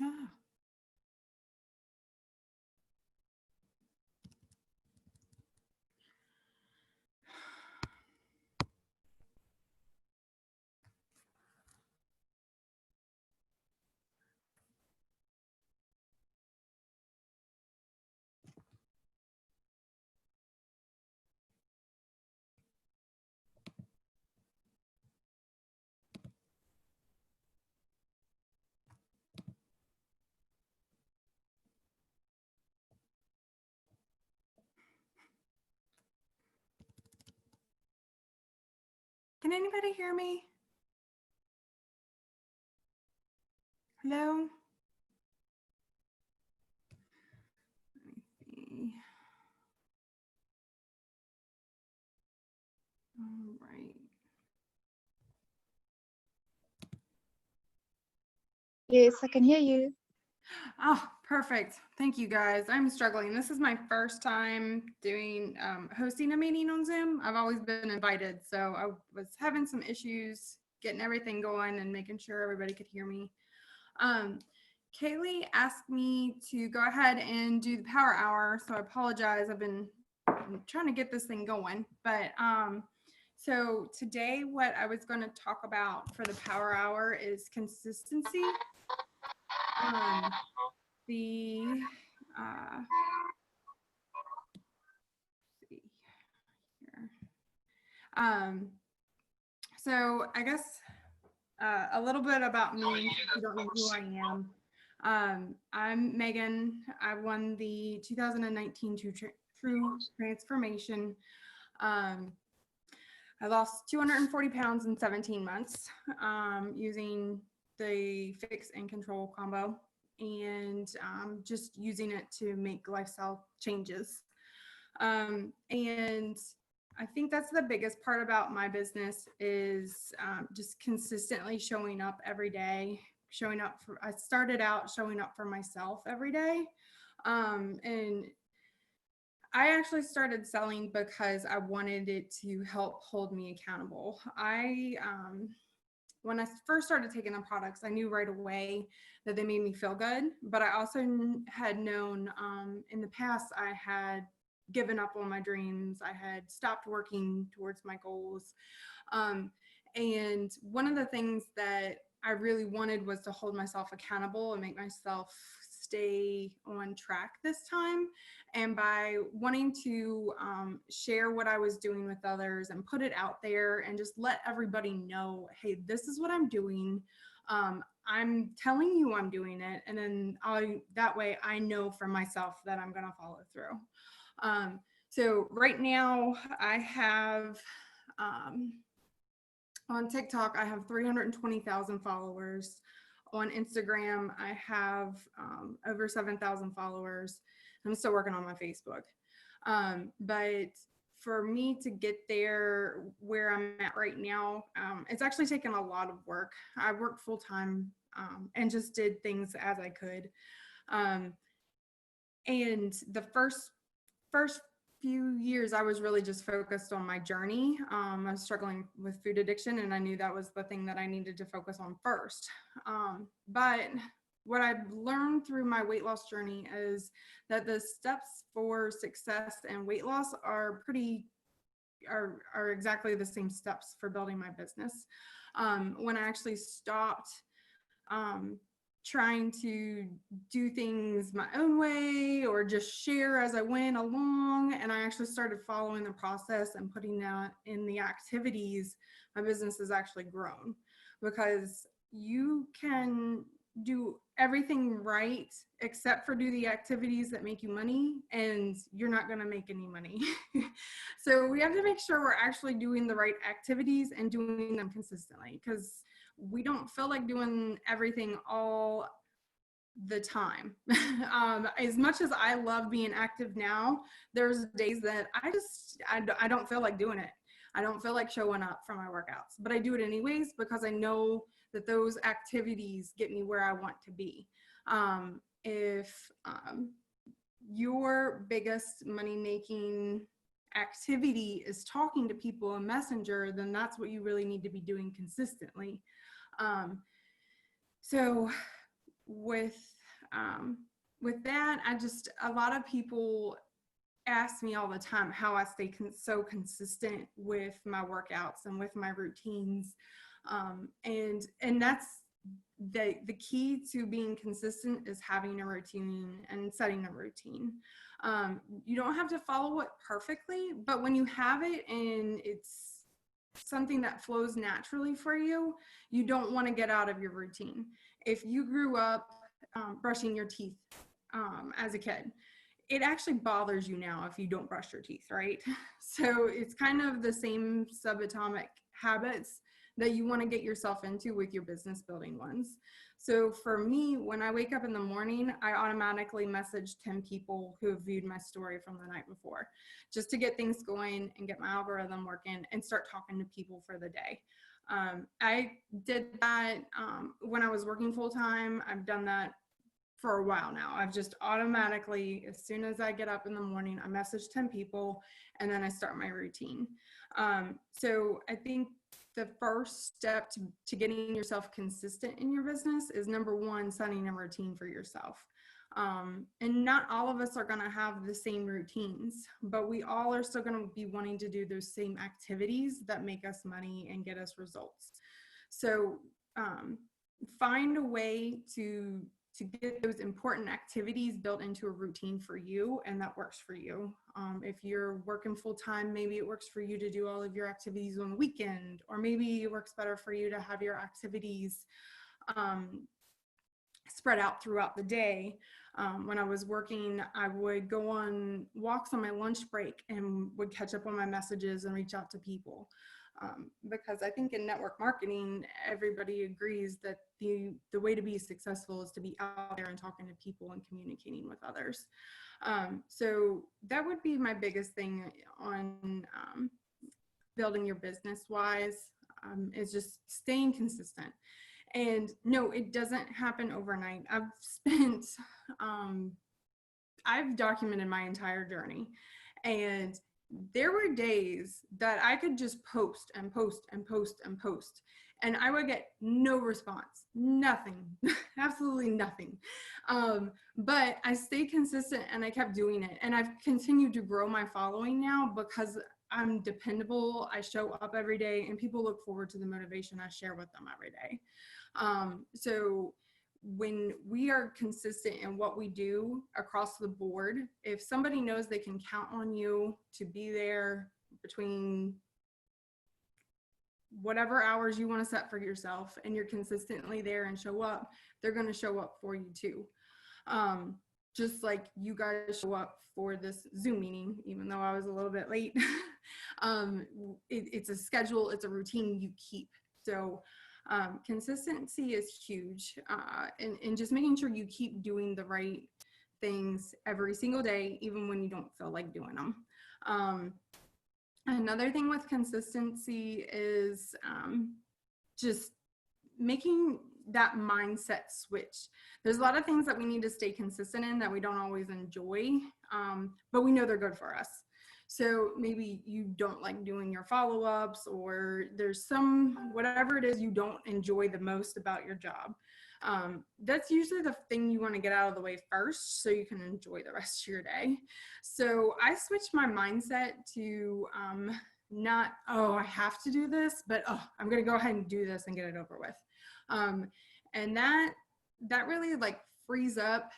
Ah. Can anybody hear me? Hello? Let me see. All right. Yes, I can hear you. Oh, perfect. Thank you guys. I'm struggling. This is my first time doing hosting a meeting on Zoom. I've always been invited, so I was having some issues getting everything going and making sure everybody could hear me. Kaylee asked me to go ahead and do the power hour, so I apologize. I've been trying to get this thing going, but so today what I was going to talk about for the power hour is consistency. The see here. So I guess a little bit about me, if you don't know who I am. I'm Megan. I won the 2019 True Transformation. I lost 240 pounds in 17 months using the Fix and Control combo and just using it to make lifestyle changes. And I think that's the biggest part about my business is just consistently showing up every day, I started out showing up for myself every day. And I actually started selling because I wanted it to help hold me accountable. When I first started taking the products, I knew right away that they made me feel good, but I also had known in the past I had given up on my dreams. I had stopped working towards my goals. And one of the things that I really wanted was to hold myself accountable and make myself stay on track this time. And by wanting to share what I was doing with others and put it out there and just let everybody know, hey, this is what I'm doing. I'm telling you I'm doing it. And then that way I know for myself that I'm going to follow through. So right now I have, on TikTok, I have 320,000 followers. On Instagram, I have over 7,000 followers. I'm still working on my Facebook. But for me to get there where I'm at right now, it's actually taken a lot of work. I worked full time and just did things as I could. And the first few years, I was really just focused on my journey. I was struggling with food addiction, and I knew that was the thing that I needed to focus on first. But what I've learned through my weight loss journey is that the steps for success and weight loss are exactly the same steps for building my business. When I actually stopped trying to do things my own way or just share as I went along, and I actually started following the process and putting that in the activities, my business has actually grown, because you can do everything right except for do the activities that make you money, and you're not going to make any money. So we have to make sure we're actually doing the right activities and doing them consistently, because we don't feel like doing everything all the time. As much as I love being active now, there's days that I don't feel like doing it. I don't feel like showing up for my workouts, but I do it anyways because I know that those activities get me where I want to be. If your biggest money-making activity is talking to people in Messenger, then that's what you really need to be doing consistently. So with with that, a lot of people ask me all the time how I stay so consistent with my workouts and with my routines. And that's the key to being consistent is having a routine and setting a routine. You don't have to follow it perfectly, but when you have it and it's something that flows naturally for you, you don't want to get out of your routine. If you grew up brushing your teeth as a kid, it actually bothers you now if you don't brush your teeth, right? So it's kind of the same subatomic habits that you want to get yourself into with your business building ones. So for me, when I wake up in the morning, I automatically message 10 people who have viewed my story from the night before, just to get things going and get my algorithm working and start talking to people for the day. I did that when I was working full time. I've done that for a while now. I've just automatically, as soon as I get up in the morning, I message 10 people and then I start my routine. So I think the first step to getting yourself consistent in your business is, number one, setting a routine for yourself. And not all of us are going to have the same routines, but we all are still going to be wanting to do those same activities that make us money and get us results. So find a way to get those important activities built into a routine for you, and that works for you. If you're working full time, maybe it works for you to do all of your activities on the weekend, or maybe it works better for you to have your activities spread out throughout the day. When I was working, I would go on walks on my lunch break and would catch up on my messages and reach out to people. Because I think in network marketing, everybody agrees that the way to be successful is to be out there and talking to people and communicating with others. So that would be my biggest thing on building your business wise, is just staying consistent. And no, it doesn't happen overnight. I've documented my entire journey, and there were days that I could just post and post and post and post, and I would get no response, nothing, absolutely nothing. But I stayed consistent and I kept doing it. And I've continued to grow my following now because I'm dependable. I show up every day and people look forward to the motivation I share with them every day. So when we are consistent in what we do across the board, if somebody knows they can count on you to be there between whatever hours you want to set for yourself, and you're consistently there and show up, they're going to show up for you too. Just like you guys show up for this Zoom meeting, even though I was a little bit late. It's a schedule, it's a routine you keep. So consistency is huge, and just making sure you keep doing the right things every single day, even when you don't feel like doing them. Another thing with consistency is just making that mindset switch. There's a lot of things that we need to stay consistent in that we don't always enjoy, but we know they're good for us. So maybe you don't like doing your follow-ups, or there's whatever it is you don't enjoy the most about your job. That's usually the thing you want to get out of the way first so you can enjoy the rest of your day. So I switched my mindset to not, oh, I have to do this, but oh, I'm going to go ahead and do this and get it over with. And that really like frees up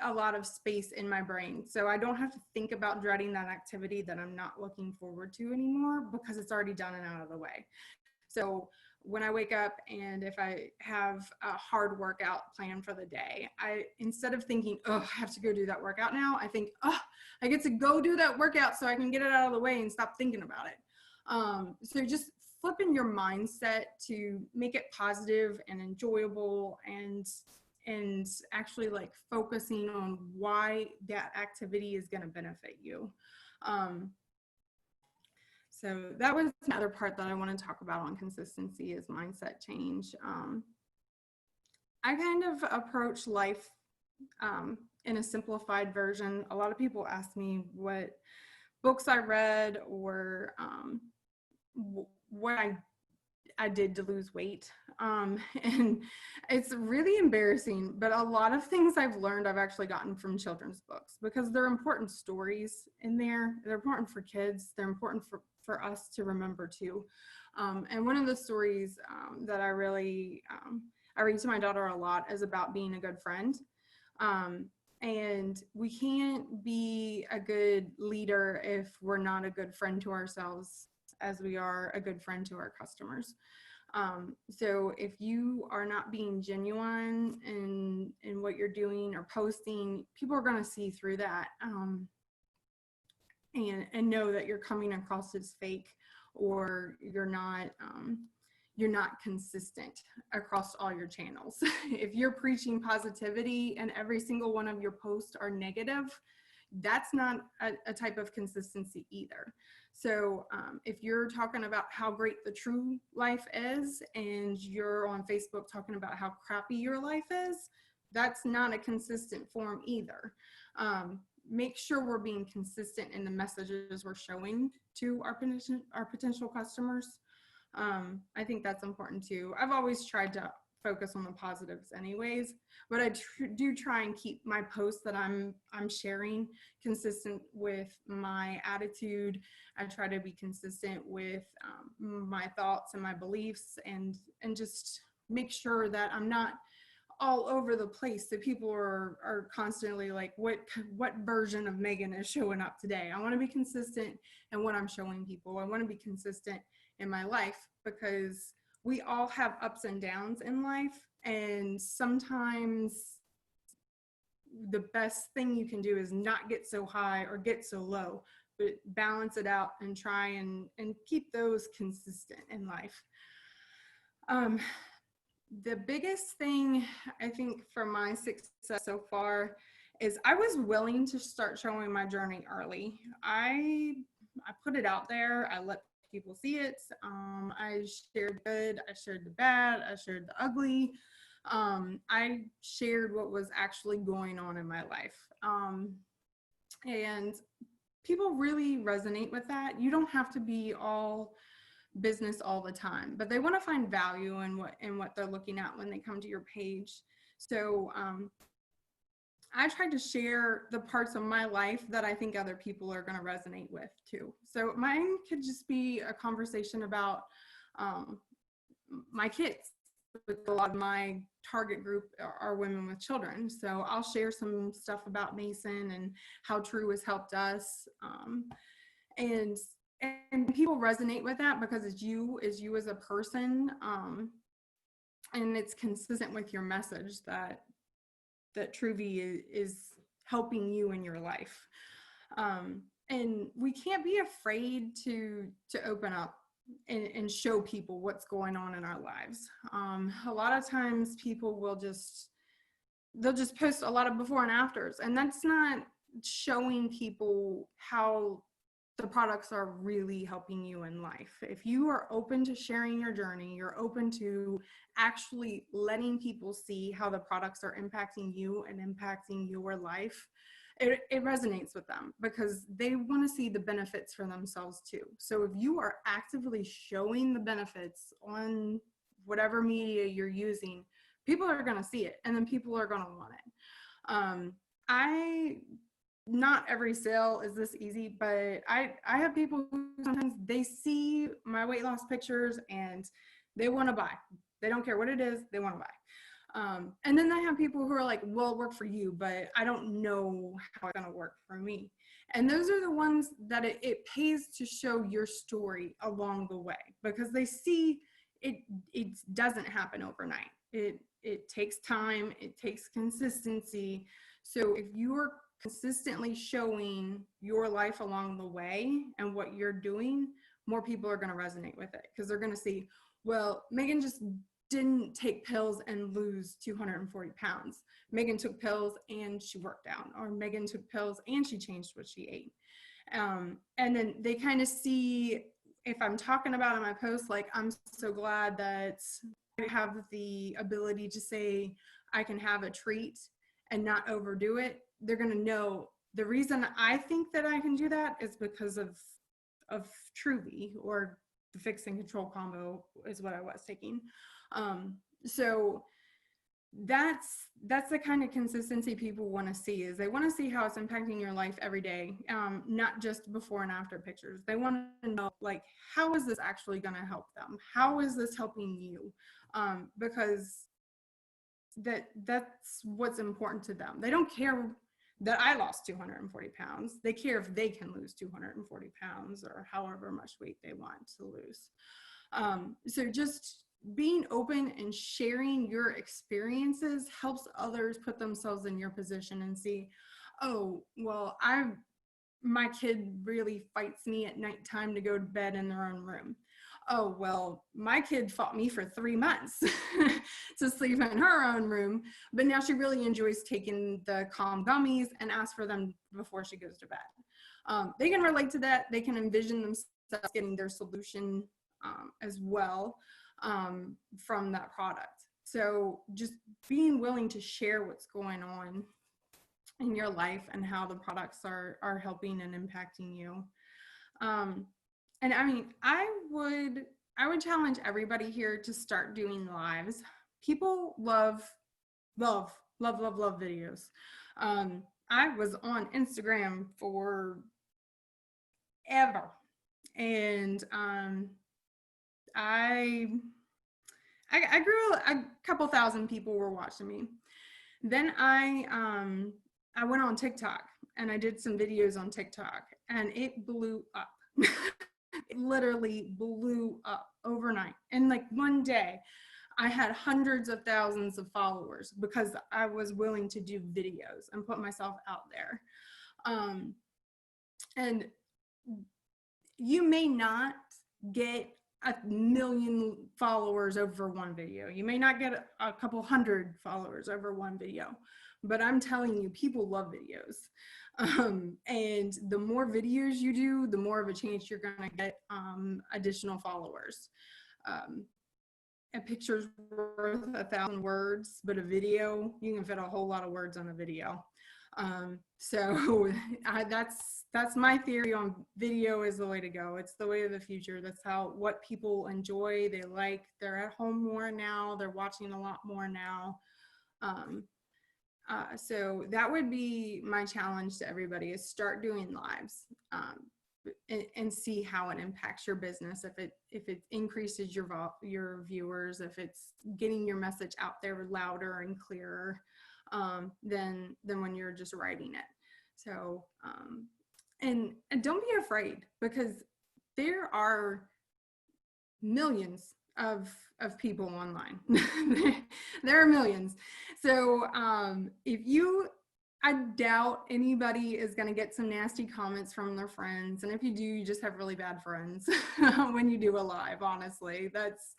a lot of space in my brain. So I don't have to think about dreading that activity that I'm not looking forward to anymore, because it's already done and out of the way. So when I wake up and if I have a hard workout planned for the day, instead of thinking, oh, I have to go do that workout now, I think, oh, I get to go do that workout so I can get it out of the way and stop thinking about it. So just flipping your mindset to make it positive and enjoyable, and actually like focusing on why that activity is going to benefit you. So that was another part that I want to talk about on consistency, is mindset change. I kind of approach life in a simplified version. A lot of people ask me what books I read or what I I did to lose weight. And it's really embarrassing, but a lot of things I've learned I've actually gotten from children's books because they're important stories in there. They're important for kids. They're important for us to remember too. And one of the stories that I read to my daughter a lot is about being a good friend. Um, and we can't be a good leader if we're not a good friend to ourselves as we are a good friend to our customers. So if you are not being genuine in what you're doing or posting, people are going to see through that, and know that you're coming across as fake, or you're not consistent across all your channels. If you're preaching positivity and every single one of your posts are negative, that's not a type of consistency either. So if you're talking about how great the true life is and you're on Facebook talking about how crappy your life is, that's not a consistent form either. Make sure we're being consistent in the messages we're showing to our potential customers. I think that's important too. I've always tried to focus on the positives anyways, but I do try and keep my posts that I'm sharing consistent with my attitude. I try to be consistent with my thoughts and my beliefs, and just make sure that I'm not all over the place, so people are constantly like, what version of Meghan is showing up today? I want to be consistent in what I'm showing people. I want to be consistent in my life, because we all have ups and downs in life, and sometimes the best thing you can do is not get so high or get so low, but balance it out and try and keep those consistent in life. The biggest thing I think for my success so far is I was willing to start showing my journey early. I put it out there. I let people see it. I shared the good, I shared the bad, I shared the ugly. I shared what was actually going on in my life. And people really resonate with that. You don't have to be all business all the time, but they want to find value in what they're looking at when they come to your page. So I tried to share the parts of my life that I think other people are going to resonate with too. So mine could just be a conversation about my kids. A lot of my target group are women with children. So I'll share some stuff about Mason and how True has helped us. And people resonate with that because it's you as a person, and it's consistent with your message that Truvy is helping you in your life. And we can't be afraid to open up and show people what's going on in our lives. A lot of times people will they'll just post a lot of before and afters, and that's not showing people how the products are really helping you in life. If you are open to sharing your journey, you're open to actually letting people see how the products are impacting you and impacting your life, it resonates with them because they want to see the benefits for themselves too. So if you are actively showing the benefits on whatever media you're using, people are going to see it, and then people are going to want it. Not every sale is this easy, but I have people who sometimes they see my weight loss pictures and they want to buy. They don't care what it is, they want to buy. And then I have people who are like, well, it worked for you, but I don't know how it's going to work for me. And those are the ones that it pays to show your story along the way, because they see it doesn't happen overnight. It takes time, it takes consistency. So if you're consistently showing your life along the way and what you're doing, more people are going to resonate with it, because they're going to see, well, Meghan just didn't take pills and lose 240 pounds. Meghan took pills and she worked out, or Meghan took pills and she changed what she ate. And then they kind of see, if I'm talking about in my post, like, I'm so glad that I have the ability to say I can have a treat and not overdo it. They're going to know the reason I think that I can do that is because of Truvy, or the fix and control combo is what I was taking. So that's the kind of consistency people want to see. Is they want to see how it's impacting your life every day, not just before and after pictures. They want to know, like, how is this actually going to help them? How is this helping you? Because that's what's important to them. They don't care that I lost 240 pounds. They care if they can lose 240 pounds or however much weight they want to lose. So just being open and sharing your experiences helps others put themselves in your position and see, oh, well, my kid really fights me at nighttime to go to bed in their own room. Oh, well, my kid fought me for 3 months to sleep in her own room, but now she really enjoys taking the Calm gummies and asks for them before she goes to bed. They can relate to that. They can envision themselves getting their solution as well from that product. So just being willing to share what's going on in your life and how the products are helping and impacting you. And I mean, I would challenge everybody here to start doing lives. People love videos. I was on Instagram for ever, and I grew a couple thousand people were watching me. Then I went on TikTok and I did some videos on TikTok, and it blew up. It literally blew up overnight. And like one day I had hundreds of thousands of followers because I was willing to do videos and put myself out there. And you may not get 1 million followers over one video. You may not get a couple hundred followers over one video, but I'm telling you, people love videos. And the more videos you do, the more of a chance you're going to get additional followers. A picture's worth 1,000 words, but a video, you can fit a whole lot of words on a video. So that's my theory on video is the way to go. It's the way of the future. That's what people enjoy. They like, they're at home more now. They're watching a lot more now. So that would be my challenge to everybody is start doing lives, and see how it impacts your business. If it increases your viewers, if it's getting your message out there louder and clearer, than when you're just writing it. So, and don't be afraid, because there are millions of people online. There are millions. So I doubt anybody is going to get some nasty comments from their friends. And if you do, you just have really bad friends when you do a live, honestly. That's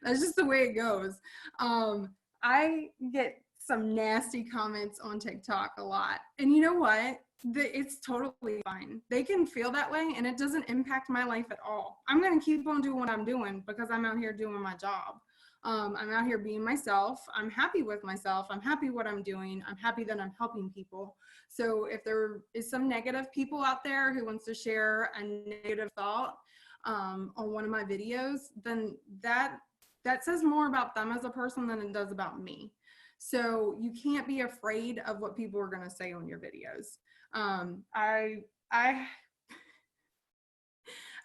just the way it goes. I get some nasty comments on TikTok a lot. And you know what? It's totally fine. They can feel that way and it doesn't impact my life at all. I'm going to keep on doing what I'm doing because I'm out here doing my job. I'm out here being myself. I'm happy with myself. I'm happy what I'm doing. I'm happy that I'm helping people. So if there is some negative people out there who wants to share a negative thought on one of my videos, then that says more about them as a person than it does about me. So you can't be afraid of what people are going to say on your videos.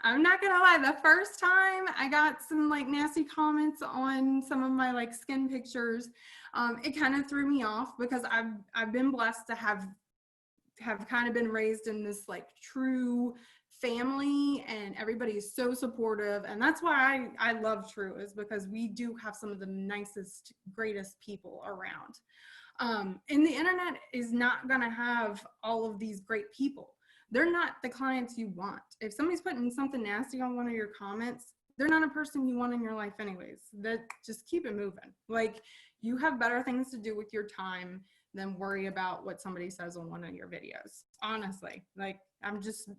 I'm not gonna lie, the first time I got some like nasty comments on some of my like skin pictures, it kind of threw me off because I've been blessed to have kind of been raised in this like true family, and everybody is so supportive. And that's why I love True, is because we do have some of the nicest, greatest people around. And the internet is not gonna have all of these great people. They're not the clients you want. If somebody's putting something nasty on one of your comments, they're not a person you want in your life anyways. That just keep it moving. Like, you have better things to do with your time than worry about what somebody says on one of your videos. Honestly, like, I'm just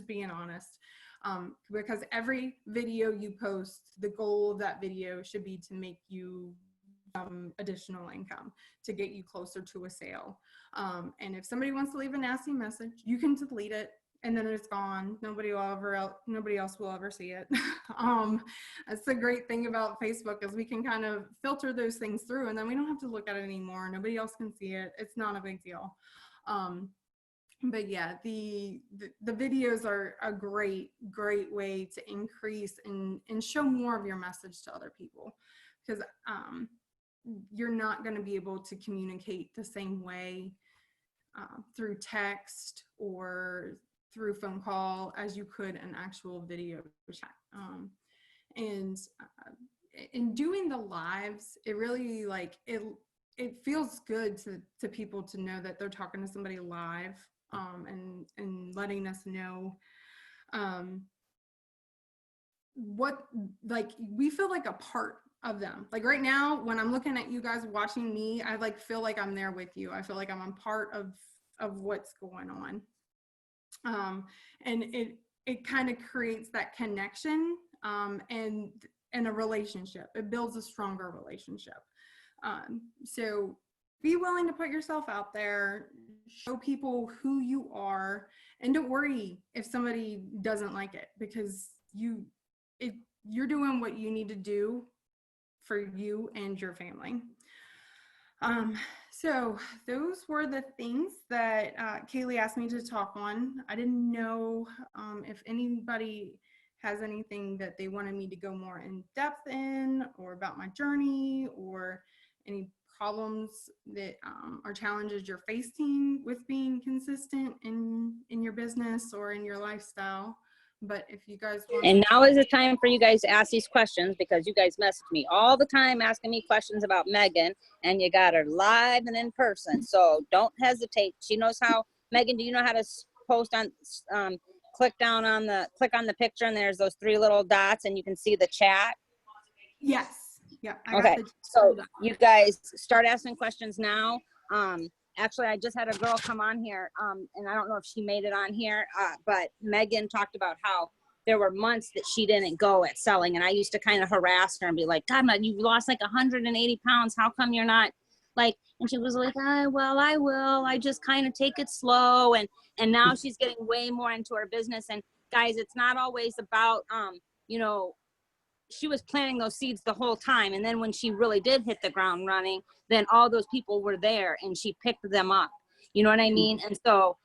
being honest. Because every video you post, the goal of that video should be to make you additional income, to get you closer to a sale. And if somebody wants to leave a nasty message, you can delete it. and then it's gone. Nobody else will ever see it. That's the great thing about Facebook is we can kind of filter those things through, and then we don't have to look at it anymore. Nobody else can see it. It's not a big deal. But yeah, the videos are a great way to increase and show more of your message to other people, because you're not going to be able to communicate the same way through text or through phone call as you could an actual video chat. And in doing the lives, it really it feels good to people to know that they're talking to somebody live, and letting us know what, like, we feel like a part of them. Like right now, when I'm looking at you guys watching me, I feel like I'm there with you. I feel like I'm a part of what's going on. And it kind of creates that connection, and a relationship. It builds a stronger relationship. So be willing to put yourself out there, show people who you are, and don't worry if somebody doesn't like it, because you're doing what you need to do for you and your family. So those were the things that Kaylee asked me to talk on. I didn't know if anybody has anything that they wanted me to go more in depth in, or about my journey, or any problems that or challenges you're facing with being consistent in your business or in your lifestyle. But if you guys want, and now is the time for you guys to ask these questions, because you guys message me all the time asking me questions about Meghan, and you got her live and in person. So don't hesitate. She knows how. Meghan, do you know how to post on, click on the picture, and there's those 3 little dots, and you can see the chat? yes. Yeah. Okay. So you guys start asking questions now. Actually, I just had a girl come on here, and I don't know if she made it on here, but Meghan talked about how there were months that she didn't go at selling, and I used to kind of harass her and be like, God, you've lost like 180 pounds. How come you're not like, and she was like, well, I will. I just kind of take it slow. And now she's getting way more into her business. And guys, it's not always about, you know, she was planting those seeds the whole time. And then when she really did hit the ground running, then all those people were there and she picked them up. You know what I mean? And so,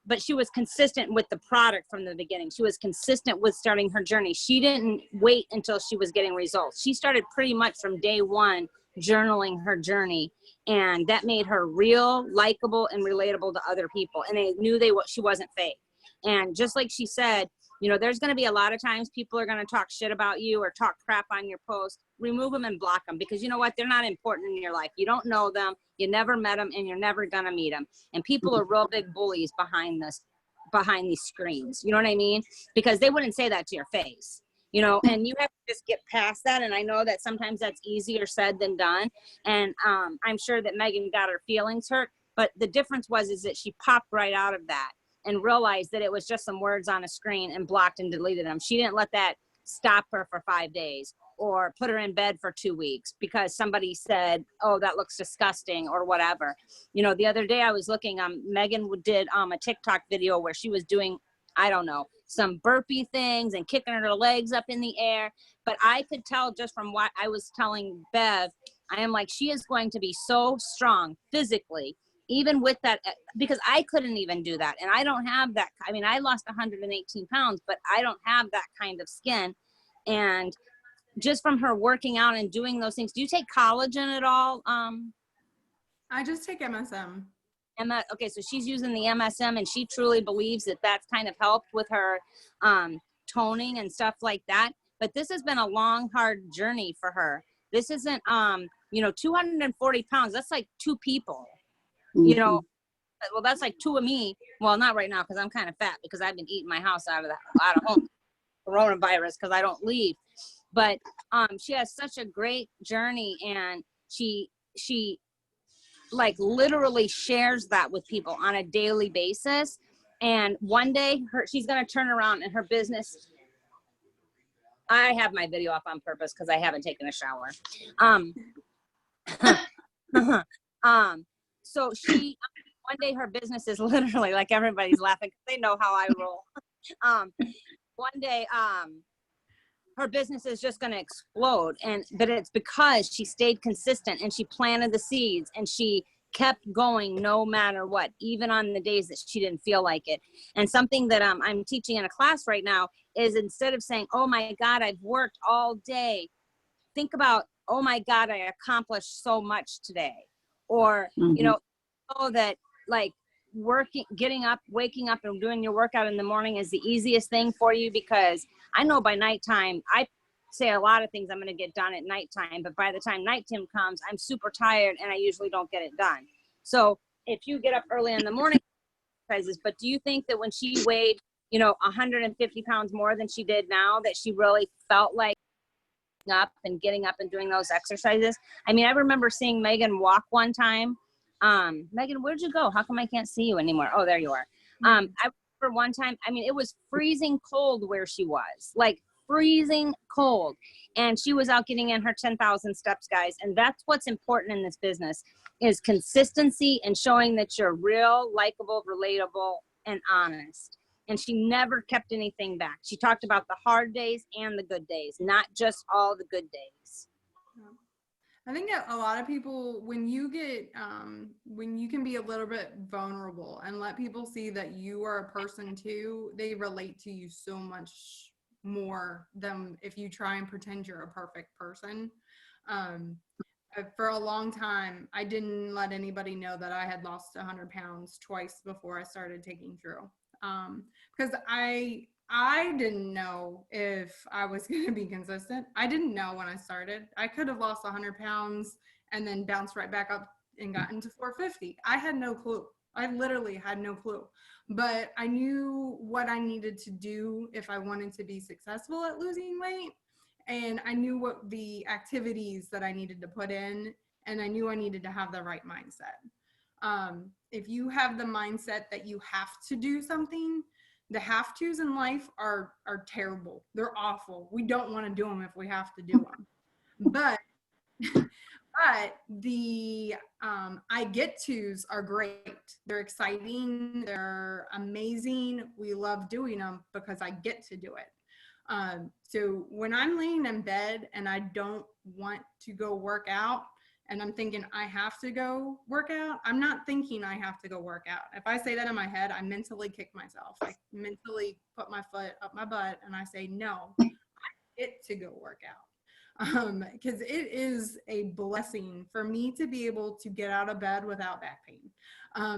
but she was consistent with the product from the beginning. She was consistent with starting her journey. She didn't wait until she was getting results. She started pretty much from day one journaling her journey. And that made her real, likable, and relatable to other people. And they knew she wasn't fake. And just like she said, you know, there's going to be a lot of times people are going to talk shit about you or talk crap on your post. Remove them and block them, because you know what? They're not important in your life. You don't know them. You never met them, and you're never going to meet them. And people are real big bullies behind these screens. You know what I mean? Because they wouldn't say that to your face, you know, and you have to just get past that. And I know that sometimes that's easier said than done. And I'm sure that Meghan got her feelings hurt, but the difference is that she popped right out of that and realized that it was just some words on a screen and blocked and deleted them. She didn't let that stop her for 5 days or put her in bed for 2 weeks because somebody said, oh, that looks disgusting or whatever. You know, the other day I was looking, Meghan did a TikTok video where she was doing, I don't know, some burpee things and kicking her legs up in the air. But I could tell just from what I was telling Bev, I am like, she is going to be so strong physically, even with that, because I couldn't even do that. And I don't have that. I mean, I lost 118 pounds, but I don't have that kind of skin. And just from her working out and doing those things, do you take collagen at all? I just take MSM. Okay, so she's using the MSM, and she truly believes that that's kind of helped with her toning and stuff like that. But this has been a long, hard journey for her. This isn't, 240 pounds. That's like 2 people. You know, well, that's like 2 of me. Well, not right now, because I'm kind of fat because I've been eating my house out of home coronavirus because I don't leave. But she has such a great journey, and she like literally shares that with people on a daily basis. And one day she's going to turn around and her business. I have my video off on purpose because I haven't taken a shower. So one day her business is literally like everybody's laughing. They know how I roll. One day, her business is just going to explode. But it's because she stayed consistent and she planted the seeds and she kept going no matter what, even on the days that she didn't feel like it. And something that I'm teaching in a class right now is, instead of saying, oh my God, I've worked all day, think about, oh my God, I accomplished so much today. Or, you know that like getting up, waking up and doing your workout in the morning is the easiest thing for you, because I know by nighttime, I say a lot of things I'm going to get done at nighttime, but by the time nighttime comes, I'm super tired and I usually don't get it done. So if you get up early in the morning, but do you think that when she weighed, 150 pounds more than she did now, that she really felt like getting up and doing those exercises? I mean, I remember seeing Meghan walk one time. Meghan, where'd you go? How come I can't see you anymore? Oh, there you are. I remember one time, I mean, it was freezing cold where she was, like freezing cold. And she was out getting in her 10,000 steps, guys. And that's what's important in this business, is consistency and showing that you're real, likable, relatable, and honest. And she never kept anything back. She talked about the hard days and the good days, not just all the good days. I think that a lot of people, when you can be a little bit vulnerable and let people see that you are a person too, they relate to you so much more than if you try and pretend you're a perfect person. For a long time, I didn't let anybody know that I had lost 100 pounds twice before I started taking True. Because I didn't know if I was going to be consistent. I didn't know when I started. I could have lost 100 pounds and then bounced right back up and gotten to 450. I had no clue. I literally had no clue. But I knew what I needed to do if I wanted to be successful at losing weight. And I knew what the activities that I needed to put in, and I knew I needed to have the right mindset. If you have the mindset that you have to do something, the have tos in life are terrible. They're awful. We don't want to do them if we have to do them. But the I get tos are great. They're exciting. They're amazing. We love doing them because I get to do it. So when I'm laying in bed and I don't want to go work out, and I'm thinking I have to go work out, I'm not thinking I have to go work out. If I say that in my head, I mentally kick myself. I mentally put my foot up my butt and I say, no, I get to go work out. Because it is a blessing for me to be able to get out of bed without back pain.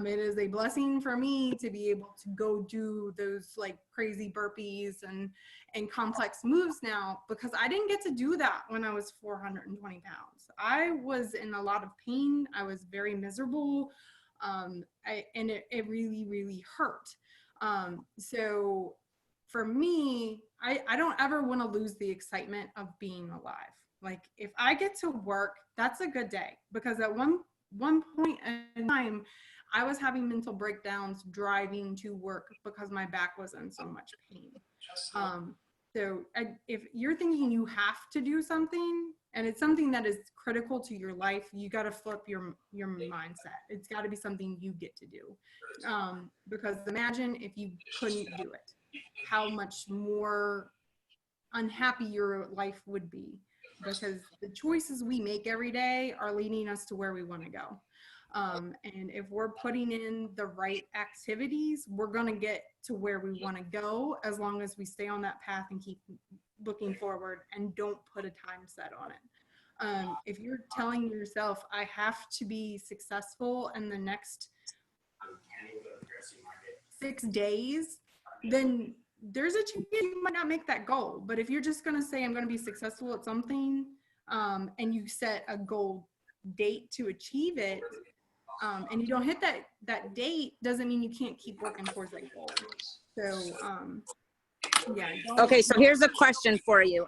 It is a blessing for me to be able to go do those like crazy burpees and complex moves now, because I didn't get to do that when I was 420 pounds. I was in a lot of pain. I was very miserable. And it really, really hurt. So for me, I don't ever want to lose the excitement of being alive. Like if I get to work, that's a good day, because at one point in time, I was having mental breakdowns driving to work because my back was in so much pain. So if you're thinking you have to do something and it's something that is critical to your life, you got to flip your mindset. It's got to be something you get to do. Because imagine if you couldn't do it, how much more unhappy your life would be, because the choices we make every day are leading us to where we want to go. And if we're putting in the right activities, we're going to get to where we want to go, as long as we stay on that path and keep looking forward and don't put a time set on it. If you're telling yourself, I have to be successful in the next 6 days, then there's a chance you might not make that goal. But if you're just going to say, I'm going to be successful at something, and you set a goal date to achieve it, and you don't hit that date, doesn't mean you can't keep working towards that goal. So yeah. Okay, so here's a question for you.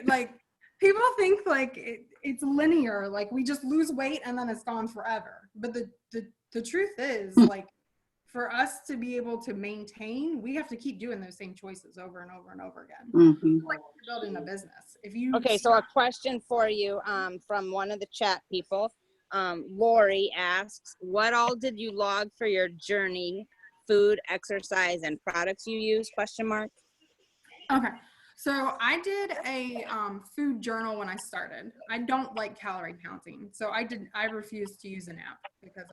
Like people think like it's linear, like we just lose weight and then it's gone forever. But the truth is, like, for us to be able to maintain, we have to keep doing those same choices over and over and over again. Like building a business. If you so a question for you from one of the chat people. Lori asks, what all did you log for your journey? Food, exercise, and products you use, question mark. Okay. So I did a food journal when I started. I don't like calorie counting. So I refused to use an app because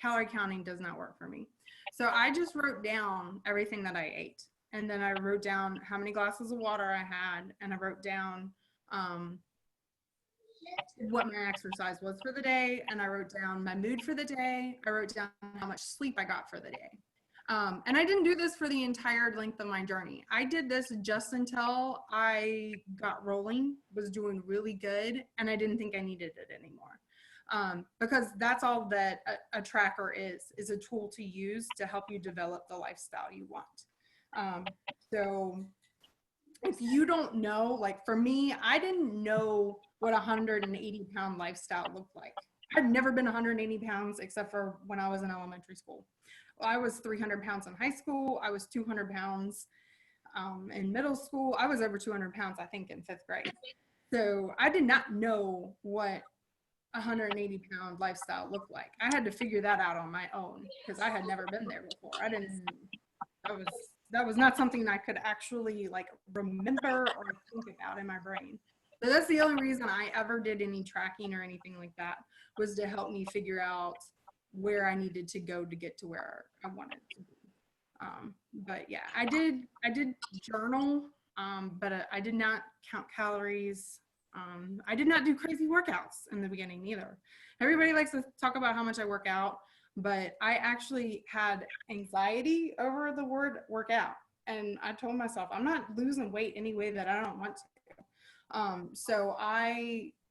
calorie counting does not work for me. So I just wrote down everything that I ate. And then I wrote down how many glasses of water I had. And I wrote down what my exercise was for the day. And I wrote down my mood for the day. I wrote down how much sleep I got for the day. And I didn't do this for the entire length of my journey. I did this just until I got rolling, was doing really good, and I didn't think I needed it anymore. Because that's all that a tracker is a tool to use to help you develop the lifestyle you want. So if you don't know, like for me, I didn't know what a 180-pound lifestyle looked like. I've never been 180 pounds except for when I was in elementary school. I was 300 pounds in high school. I was 200 pounds in middle school. I was over 200 pounds, I think, in 5th grade. So I did not know what a 180-pound lifestyle looked like. I had to figure that out on my own because I had never been there before. That was not something I could actually like remember or think about in my brain. So that's the only reason I ever did any tracking or anything like that, was to help me figure out where I needed to go to get to where I wanted to be. But yeah, I did journal, but I did not count calories. I did not do crazy workouts in the beginning either. Everybody likes to talk about how much I work out, but I actually had anxiety over the word workout. And I told myself, I'm not losing weight any way that I don't want to. So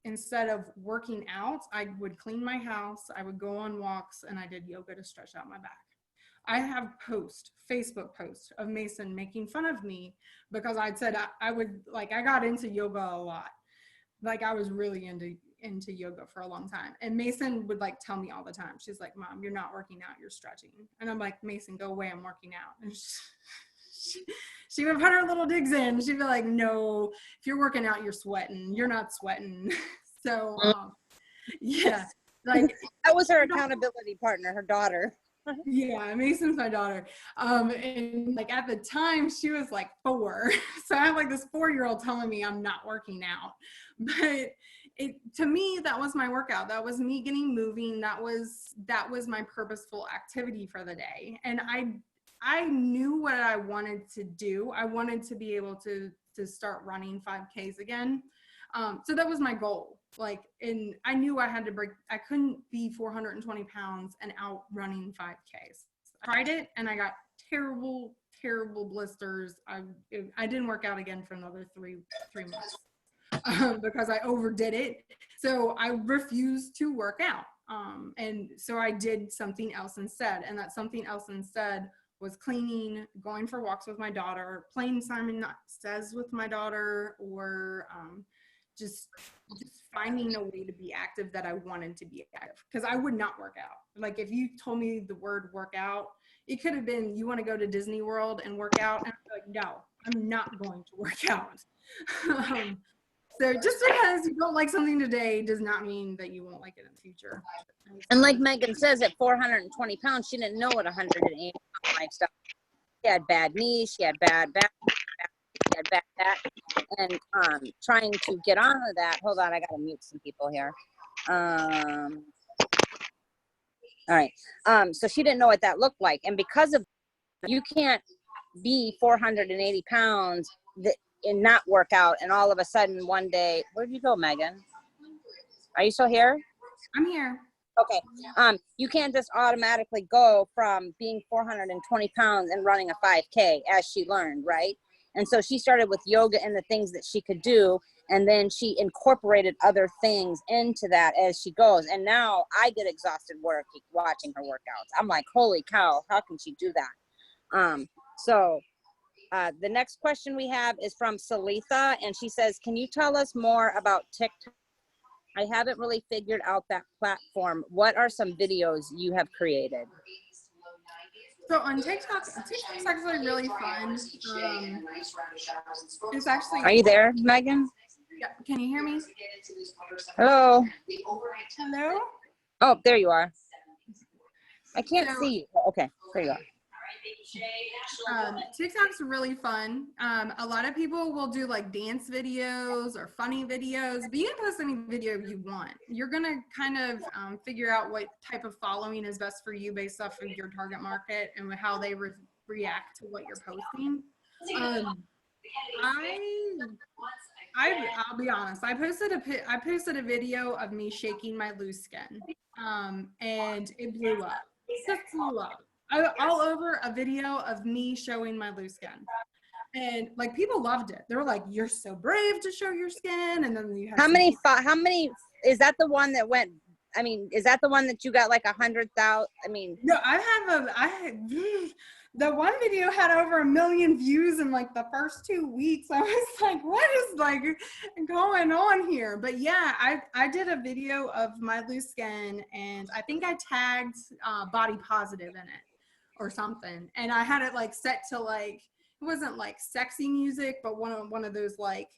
instead of working out, I would clean my house, I would go on walks, and I did yoga to stretch out my back. I have Facebook posts of Mason making fun of me because I'd said I got into yoga a lot. Like I was really into yoga for a long time. And Mason would like tell me all the time. She's like, Mom, you're not working out, you're stretching. And I'm like, Mason, go away, I'm working out. And she would put her little digs in. She'd be like, no, if you're working out, you're sweating. You're not sweating. So, yeah. Like that was her accountability partner, her daughter. Yeah, Mason's my daughter. And like at the time she was like 4. So I have like this 4-year-old telling me I'm not working out. But to me, that was my workout. That was me getting moving. That was my purposeful activity for the day. And I knew what I wanted to do. I wanted to be able to start running 5Ks again. So that was my goal. Like, and I knew I had to I couldn't be 420 pounds and out running 5Ks. I tried it and I got terrible, terrible blisters. I didn't work out again for another three months because I overdid it. So I refused to work out. And so I did something else instead. And that something else instead was cleaning, going for walks with my daughter, playing Simon Says with my daughter, or just finding a way to be active that I wanted to be active, because I would not work out. Like if you told me the word workout, it could have been, you want to go to Disney World and work out? And I'm like, no, I'm not going to work out. So just because you don't like something today does not mean that you won't like it in the future. And like Megan says, at 420 pounds, she didn't know what 180 pound lifestyle. She had bad knees, she had bad back, she had bad back, and trying to get on with that. Hold on, I gotta mute some people here. All right. So she didn't know what that looked like, and because of, you can't be 480 pounds and not work out, and all of a sudden one day, where'd you go, Megan? Are you still here? I'm here. Okay. You can't just automatically go from being 420 pounds and running a 5K as she learned, right? And so she started with yoga and the things that she could do, and then she incorporated other things into that as she goes. And now I get exhausted watching her workouts. I'm like, holy cow, how can she do that? The next question we have is from Salitha, and she says, can you tell us more about TikTok? I haven't really figured out that platform. What are some videos you have created? So on TikTok's actually really fun. It's actually. Are you there, Megan? Yeah, can you hear me? Hello. Hello? Oh, there you are. I can't So, see you. Okay, there you are. TikTok's really fun. A lot of people will do like dance videos or funny videos, but you can post any video you want. You're gonna kind of figure out what type of following is best for you based off of your target market and how they react to what you're posting. Um, I'll be honest. I posted a video of me shaking my loose skin, and it blew up. Just blew up. All over a video of me showing my loose skin, and like people loved it. They were like, "You're so brave to show your skin," and then you have How many, is that the one that went, I mean, is that the one that you got like 100,000? I mean, No, the one video had over 1 million views in like the first 2 weeks. I was like, what is like going on here? But yeah, I did a video of my loose skin, and I think I tagged body positive in it or something. And I had it like set to like, it wasn't like sexy music, but one of those like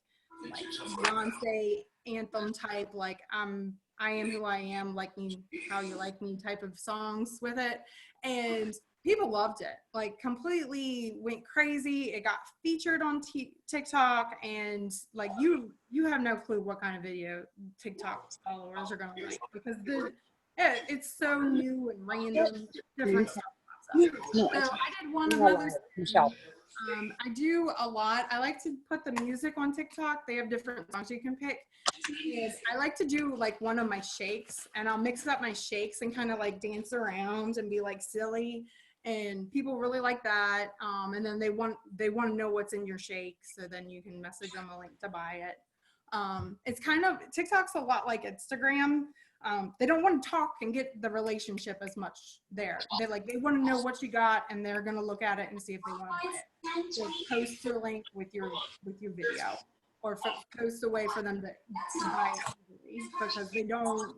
Beyonce anthem type, like I am who I am, like me how you like me type of songs with it. And people loved it, like completely went crazy. It got featured on TikTok, and like you have no clue what kind of video TikTok followers are gonna like, because it's so new and random, different stuff pops up. So I did one of my Michelle. I do a lot. I like to put the music on TikTok. They have different songs you can pick. And I like to do like one of my shakes, and I'll mix up my shakes and kind of like dance around and be like silly. And people really like that. And then they want to know what's in your shake, so then you can message them a link to buy it. It's kind of, TikTok's a lot like Instagram. They don't want to talk and get the relationship as much there. They want to know what you got, and they're going to look at it and see if they want to buy it. So post your link with your video, or post a way for them to buy it easily, because they don't.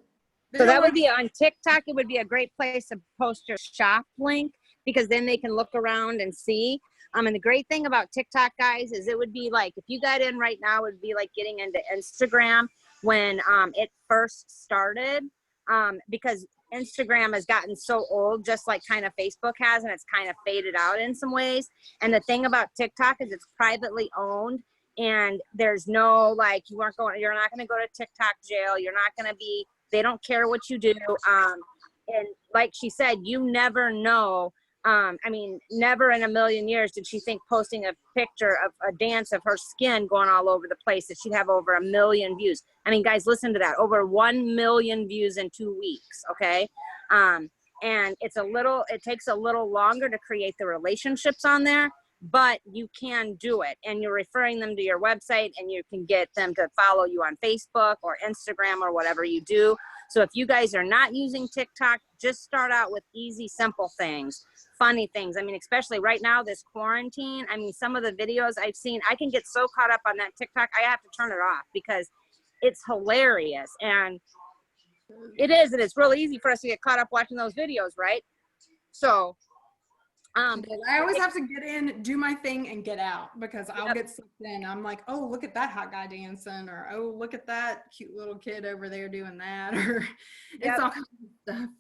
So that would be on TikTok. It would be a great place to post your shop link, because then they can look around and see. And the great thing about TikTok, guys, is it would be like, if you got in right now, it would be like getting into Instagram when it first started, because Instagram has gotten so old, just like kind of Facebook has, and it's kind of faded out in some ways. And the thing about TikTok is it's privately owned, and there's no, like, you're not going to go to TikTok jail. You're not going to be, they don't care what you do. And like she said, you never know. I mean, never in a million years did she think posting a picture of a dance of her skin going all over the place that she'd have over 1 million views. I mean, guys, listen to that. Over 1 million views in 2 weeks. Okay. And it takes a little longer to create the relationships on there, but you can do it. And you're referring them to your website, and you can get them to follow you on Facebook or Instagram or whatever you do. So if you guys are not using TikTok, just start out with easy, simple things, funny things. I mean, especially right now, this quarantine, I mean, some of the videos I've seen, I can get so caught up on that TikTok, I have to turn it off because it's hilarious. And it's really easy for us to get caught up watching those videos, right? So I always have to get in, do my thing, and get out, because I'll get sucked in. I'm like, oh, look at that hot guy dancing, or oh, look at that cute little kid over there doing that, or it's all kinds of stuff.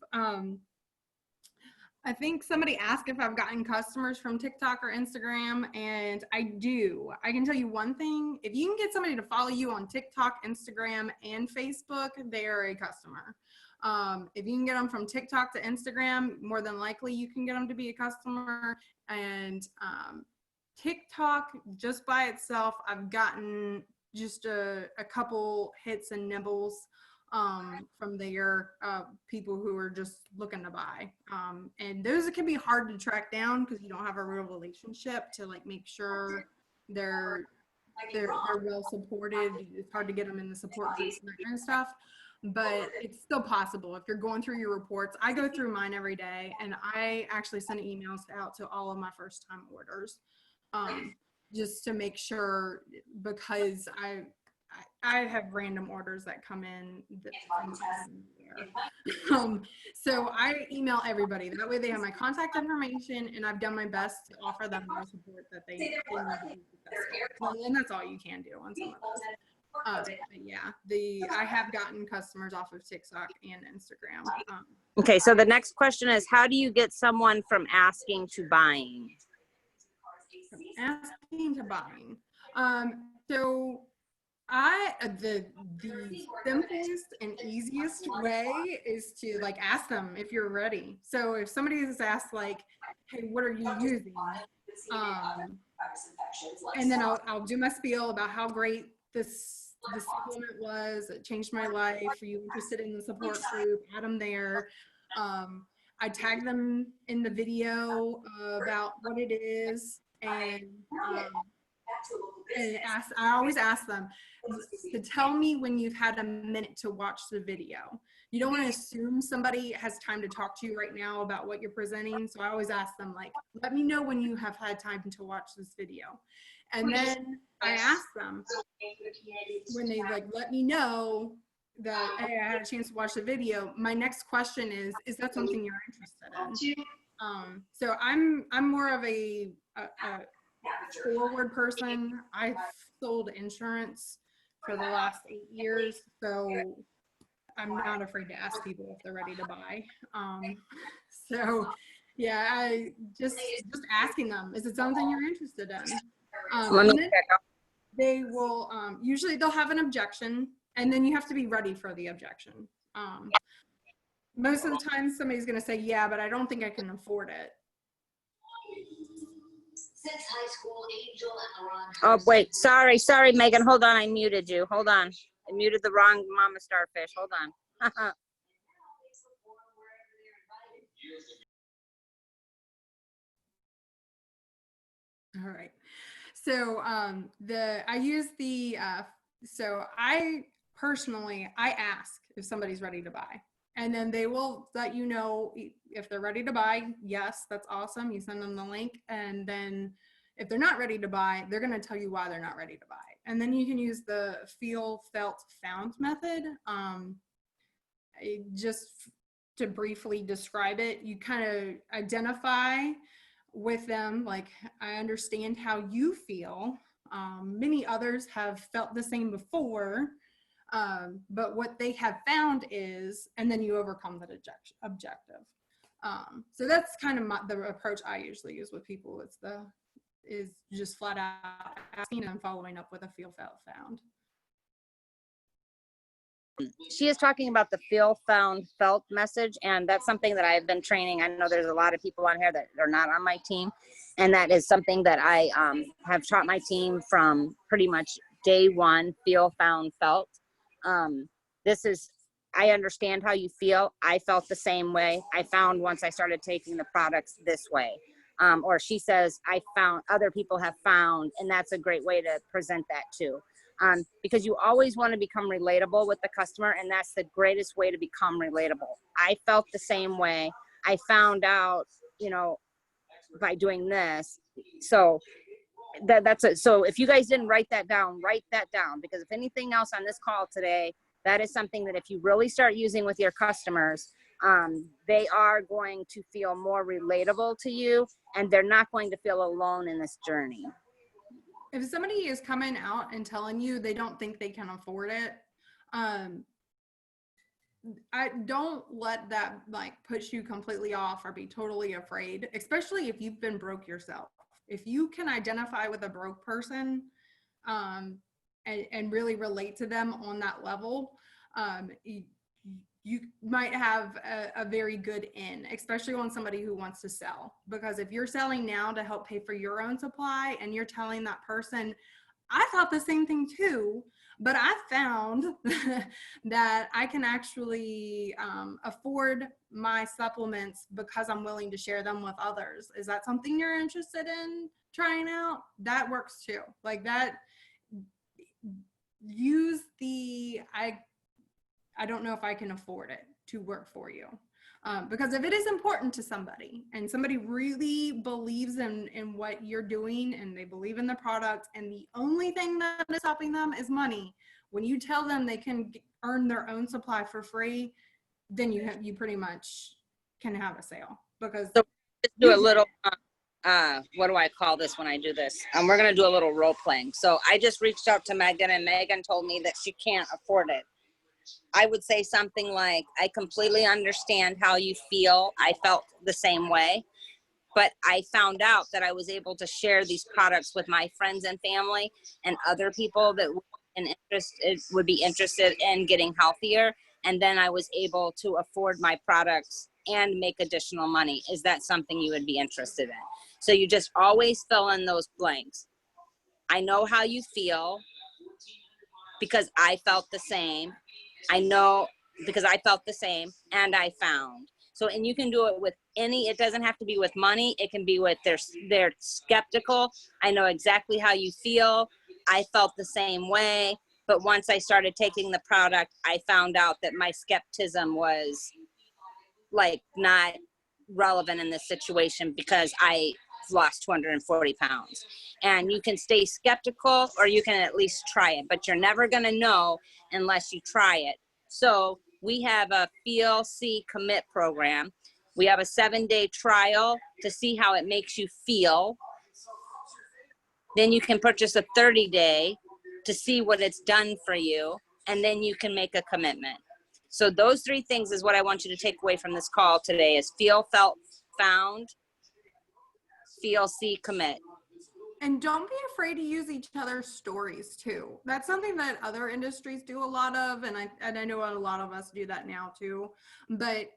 I think somebody asked if I've gotten customers from TikTok or Instagram, and I do. I can tell you one thing: if you can get somebody to follow you on TikTok, Instagram, and Facebook, they are a customer. If you can get them from TikTok to Instagram, more than likely you can get them to be a customer. And TikTok, just by itself, I've gotten just a couple hits and nibbles from there, people who are just looking to buy. And those can be hard to track down because you don't have a real relationship to like make sure they're well supported. It's hard to get them in the support groups and that kind of stuff, but it's still possible if you're going through your reports. I go through mine every day, and I actually send emails out to all of my first time orders, just to make sure, because I have random orders that come in so I email everybody. That way they have my contact information, and I've done my best to offer them the support that they need. And that's all you can do on some of those. But yeah, I have gotten customers off of TikTok and Instagram. Okay, so the next question is, how do you get someone from asking to buying? Asking to buying. So the simplest and easiest way is to like ask them if you're ready. So if somebody has asked like, hey, what are you using? And then I'll do my spiel about how great this supplement was. It changed my life. Are you interested in the support group? Add them there. I tag them in the video about what it is, and I always ask them to tell me when you've had a minute to watch the video. You don't want to assume somebody has time to talk to you right now about what you're presenting. So I always ask them like, let me know when you have had time to watch this video. And then I ask them when they like, let me know that, hey, I had a chance to watch the video. My next question is that something you're interested in? So I'm more of a forward person. I've sold insurance for the last 8 years, so I'm not afraid to ask people if they're ready to buy. So yeah, I just asking them, is it something you're interested in? And then they will usually they'll have an objection, and then you have to be ready for the objection. Most of the time somebody's going to say, yeah, but I don't think I can afford it. Since high school, Angel and LaRon. Oh, wait. Sorry, Megan. Hold on. I muted you. Hold on. I muted the wrong mama starfish. Hold on. All right. So I use the so I personally ask if somebody's ready to buy, and then they will let you know if they're ready to buy. Yes, that's awesome. You send them the link, and then if they're not ready to buy, they're going to tell you why they're not ready to buy. And then you can use the feel, felt, found method. Just to briefly describe it, you kind of identify with them, like, I understand how you feel. Many others have felt the same before, but what they have found is, and then you overcome that objective. So that's kind of the approach I usually use with people. Is just flat out asking and following up with a feel, felt, found. She is talking about the feel, found, felt message, and that's something that I've been training. I know there's a lot of people on here that are not on my team, and that is something that I have taught my team from pretty much day one. Feel, found, felt. I understand how you feel. I felt the same way. I found once I started taking the products this way. Or she says, I found, other people have found, and that's a great way to present that too. Because you always want to become relatable with the customer, and that's the greatest way to become relatable. I felt the same way. I found out, by doing this. So that's it. So if you guys didn't write that down, because if anything else on this call today, that is something that if you really start using with your customers, they are going to feel more relatable to you, and they're not going to feel alone in this journey. If somebody is coming out and telling you they don't think they can afford it, I don't let that like push you completely off or be totally afraid, especially if you've been broke yourself. If you can identify with a broke person and really relate to them on that level, you might have a very good in, especially on somebody who wants to sell. Because if you're selling now to help pay for your own supply and you're telling that person, I thought the same thing too, but I found that I can actually afford my supplements because I'm willing to share them with others. Is that something you're interested in trying out? That works too. Like that, use the, I don't know if I can afford it to work for you. Because if it is important to somebody and somebody really believes in what you're doing and they believe in the product and the only thing that is stopping them is money, when you tell them they can earn their own supply for free, then you pretty much can have a sale. Because so just do a little what do I call this when I do this? We're going to do a little role playing. So I just reached out to Meghan, and Meghan told me that she can't afford it. I would say something like, I completely understand how you feel. I felt the same way, but I found out that I was able to share these products with my friends and family and other people that would be interested in getting healthier. And then I was able to afford my products and make additional money. Is that something you would be interested in? So you just always fill in those blanks. I know how you feel because I felt the same. I know because I felt the same, and I found. So, and you can do it with any, it doesn't have to be with money. It can be with they're skeptical. I know exactly how you feel. I felt the same way. But once I started taking the product, I found out that my skepticism was like not relevant in this situation because I lost 240 pounds. And you can stay skeptical, or you can at least try it, but you're never going to know unless you try it. So we have a Feel, See, Commit program. We have a 7-day trial to see how it makes you feel. Then you can purchase a 30-day to see what it's done for you. And then you can make a commitment. So those 3 things is what I want you to take away from this call today: is feel, felt, found, feel, see, commit. And don't be afraid to use each other's stories too. That's something that other industries do a lot of, and I know a lot of us do that now too. But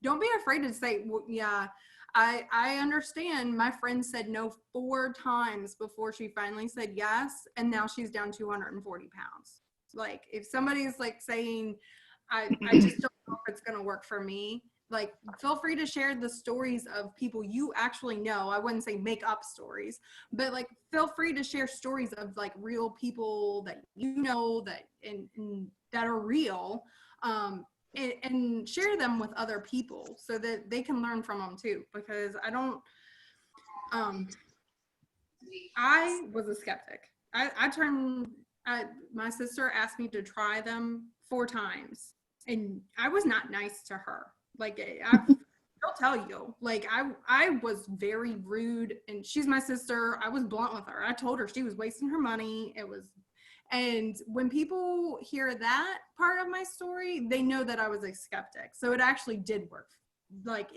don't be afraid to say, well, yeah, I understand. My friend said no 4 times before she finally said yes, and now she's down 240 pounds. Like, if somebody's like saying, I just don't know if it's gonna work for me, like, feel free to share the stories of people you actually know. I wouldn't say make up stories, but like, feel free to share stories of like real people that you know that and that are real, and share them with other people so that they can learn from them too. Because I was a skeptic. My sister asked me to try them 4 times, and I was not nice to her. Like, I'll tell you, like, I was very rude, and she's my sister. I was blunt with her. I told her she was wasting her money. And when people hear that part of my story, they know that I was a skeptic. So it actually did work. Like,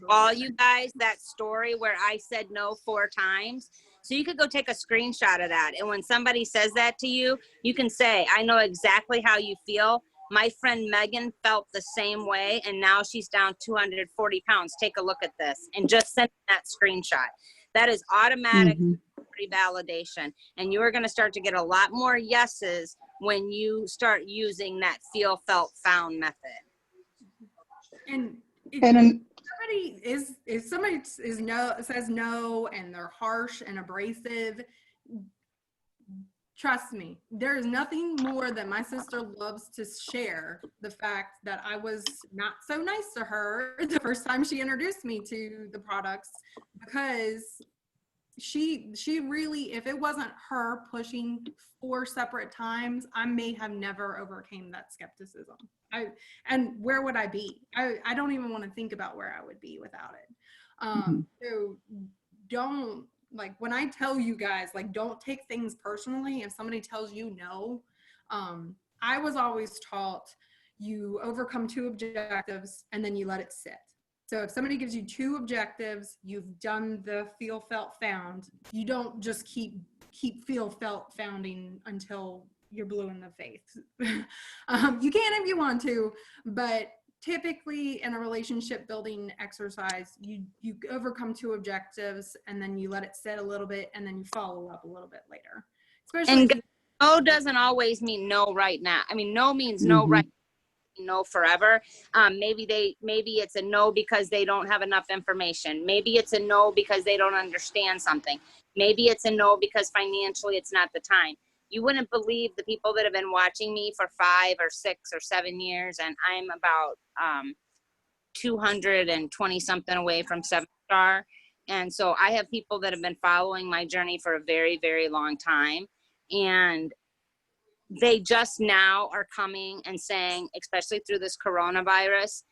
all you guys, that story where I said no 4 times. So you could go take a screenshot of that. And when somebody says that to you, you can say, I know exactly how you feel. My friend Meghan felt the same way, and now she's down 240 pounds. Take a look at this, and just send that screenshot. That is automatic validation. And you are going to start to get a lot more yeses when you start using that feel, felt, found method. And if somebody says no and they're harsh and abrasive, trust me, there is nothing more that my sister loves to share the fact that I was not so nice to her the first time she introduced me to the products, because she really, if it wasn't her pushing 4 separate times, I may have never overcame that skepticism. And where would I be? I don't even want to think about where I would be without it. So don't, like, when I tell you guys, like, don't take things personally if somebody tells you no. I was always taught you overcome 2 objectives and then you let it sit. So if somebody gives you 2 objectives, you've done the feel, felt, found. You don't just keep feel, felt, founding until you're blue in the face. You can if you want to, but typically in a relationship building exercise, you overcome 2 objectives and then you let it sit a little bit and then you follow up a little bit later. Especially And no doesn't always mean no right now. I mean, no means no right now. No forever. Maybe it's a no because they don't have enough information. Maybe it's a no because they don't understand something. Maybe it's a no because financially it's not the time. You wouldn't believe the people that have been watching me for 5 or 6 or 7 years, and I'm about 220 something away from 7-star. And so I have people that have been following my journey for a very, very long time, and they just now are coming and saying, especially through this coronavirus,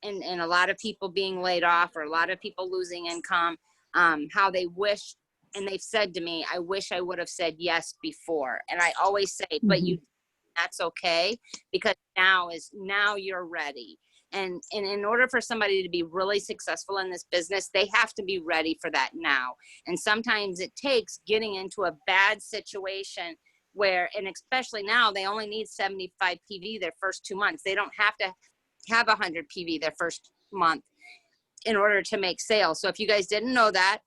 and a lot of people being laid off or a lot of people losing income, how they wish, and they've said to me, I wish I would have said yes before. And I always say, but you, that's okay, because now you're ready. And in order for somebody to be really successful in this business, they have to be ready for that now. And sometimes it takes getting into a bad situation where, and especially now, they only need 75 PV their first 2 months. They don't have to have 100 PV their first month in order to make sales. So if you guys didn't know that,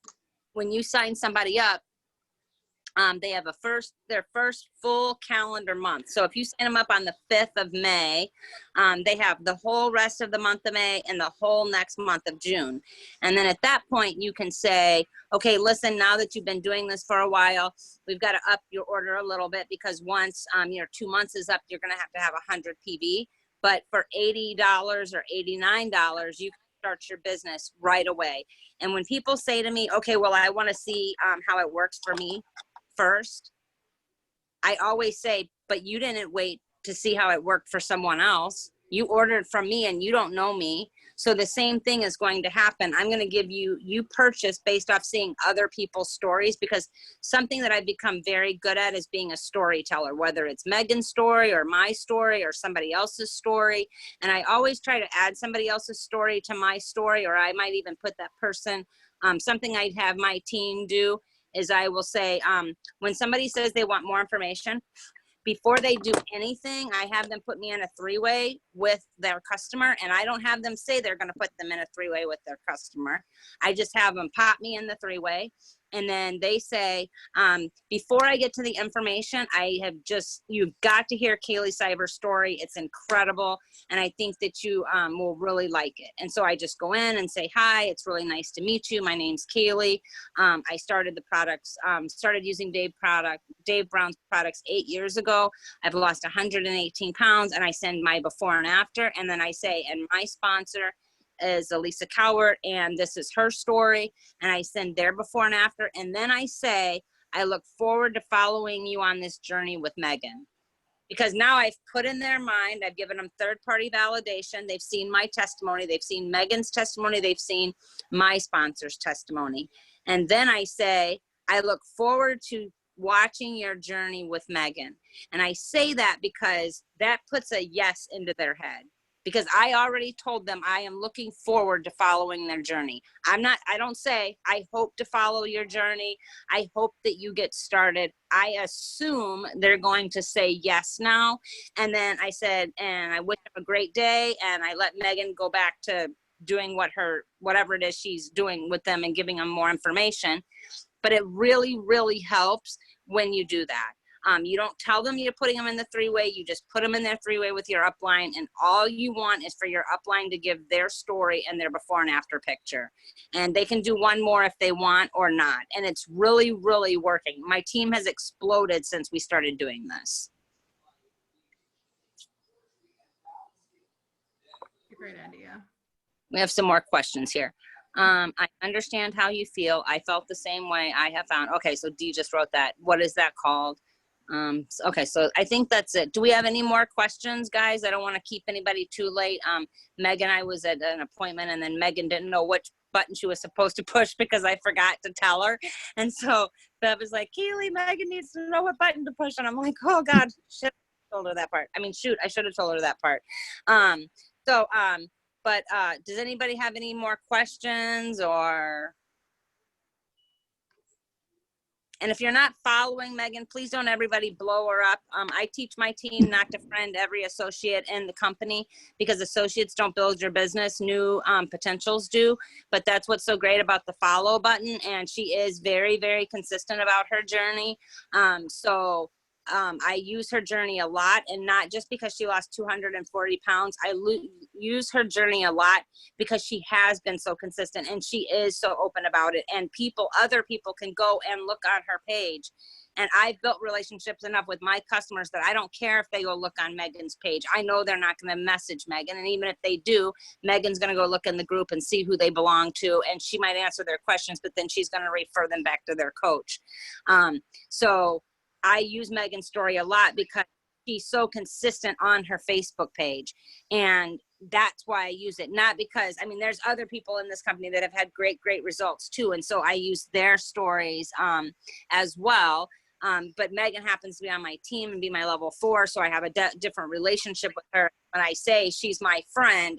when you sign somebody up, they have their first full calendar month. So if you sign them up on the 5th of May, they have the whole rest of the month of May and the whole next month of June. And then at that point, you can say, okay, listen, now that you've been doing this for a while, we've got to up your order a little bit, because once your 2 months is up, you're going to have 100 PV. But for $80 or $89, you can start your business right away. And when people say to me, okay, well, I want to see how it works for me first, I always say, but you didn't wait to see how it worked for someone else. You ordered from me and you don't know me. So the same thing is going to happen. I'm going to give you purchase based off seeing other people's stories, because something that I've become very good at is being a storyteller, whether it's Meghan's story or my story or somebody else's story. And I always try to add somebody else's story to my story, or I might even put that person, something I'd have my team do is I will say, when somebody says they want more information, before they do anything, I have them put me in a 3-way with their customer, and I don't have them say they're going to put them in a 3-way with their customer. I just have them pop me in the 3-way. And then they say, before I get to the information, you've got to hear Kaylee Cyber's story. It's incredible. And I think that you will really like it. And so I just go in and say, hi, it's really nice to meet you. My name's Kaylee. I started the products, started using Dave Brown's products 8 years ago. I've lost 118 pounds, and I send my before and after. And then I say, and my sponsor is Elisa Cowart, and this is her story, and I send their before and after. And then I say, I look forward to following you on this journey with Meghan, because now I've put in their mind, I've given them third-party validation. They've seen my testimony, they've seen Meghan's testimony, they've seen my sponsor's testimony. And then I say, I look forward to watching your journey with Meghan. And I say that because that puts a yes into their head. Because I already told them I am looking forward to following their journey. I don't say, I hope to follow your journey. I hope that you get started. I assume they're going to say yes now. And then I said, and I wish them a great day. And I let Meghan go back to doing whatever it is she's doing with them and giving them more information. But it really, really helps when you do that. You don't tell them you're putting them in the 3-way. You just put them in their 3-way with your upline, and all you want is for your upline to give their story and their before and after picture. And they can do one more if they want or not. And it's really, really working. My team has exploded since we started doing this. Great idea. We have some more questions here. I understand how you feel. I felt the same way. I have found, okay, so Dee just wrote that. What is that called? Okay, so I think that's it. Do we have any more questions, guys? I don't want to keep anybody too late. Meghan, I was at an appointment, and then Meghan didn't know which button she was supposed to push because I forgot to tell her. And so Bev was like, Kaylee, Meghan needs to know what button to push. And I'm like, oh God, should have told her that part. I mean, shoot, I should have told her that part. But does anybody have any more questions or? And if you're not following Meghan, please don't everybody blow her up. I teach my team not to friend every associate in the company, because associates don't build your business, new potentials do. But that's what's so great about the follow button. And she is very, very consistent about her journey. I use her journey a lot, and not just because she lost 240 pounds. I use her journey a lot because she has been so consistent, and she is so open about it. And other people can go and look on her page. And I've built relationships enough with my customers that I don't care if they go look on Meghan's page. I know they're not going to message Meghan. And even if they do, Meghan's going to go look in the group and see who they belong to. And she might answer their questions, but then she's going to refer them back to their coach. So I use Meghan's story a lot because she's so consistent on her Facebook page. And that's why I use it. Not because, I mean, there's other people in this company that have had great results too. And so I use their stories as well. But Meghan happens to be on my team and be my level 4. So I have a different relationship with her. When I say she's my friend,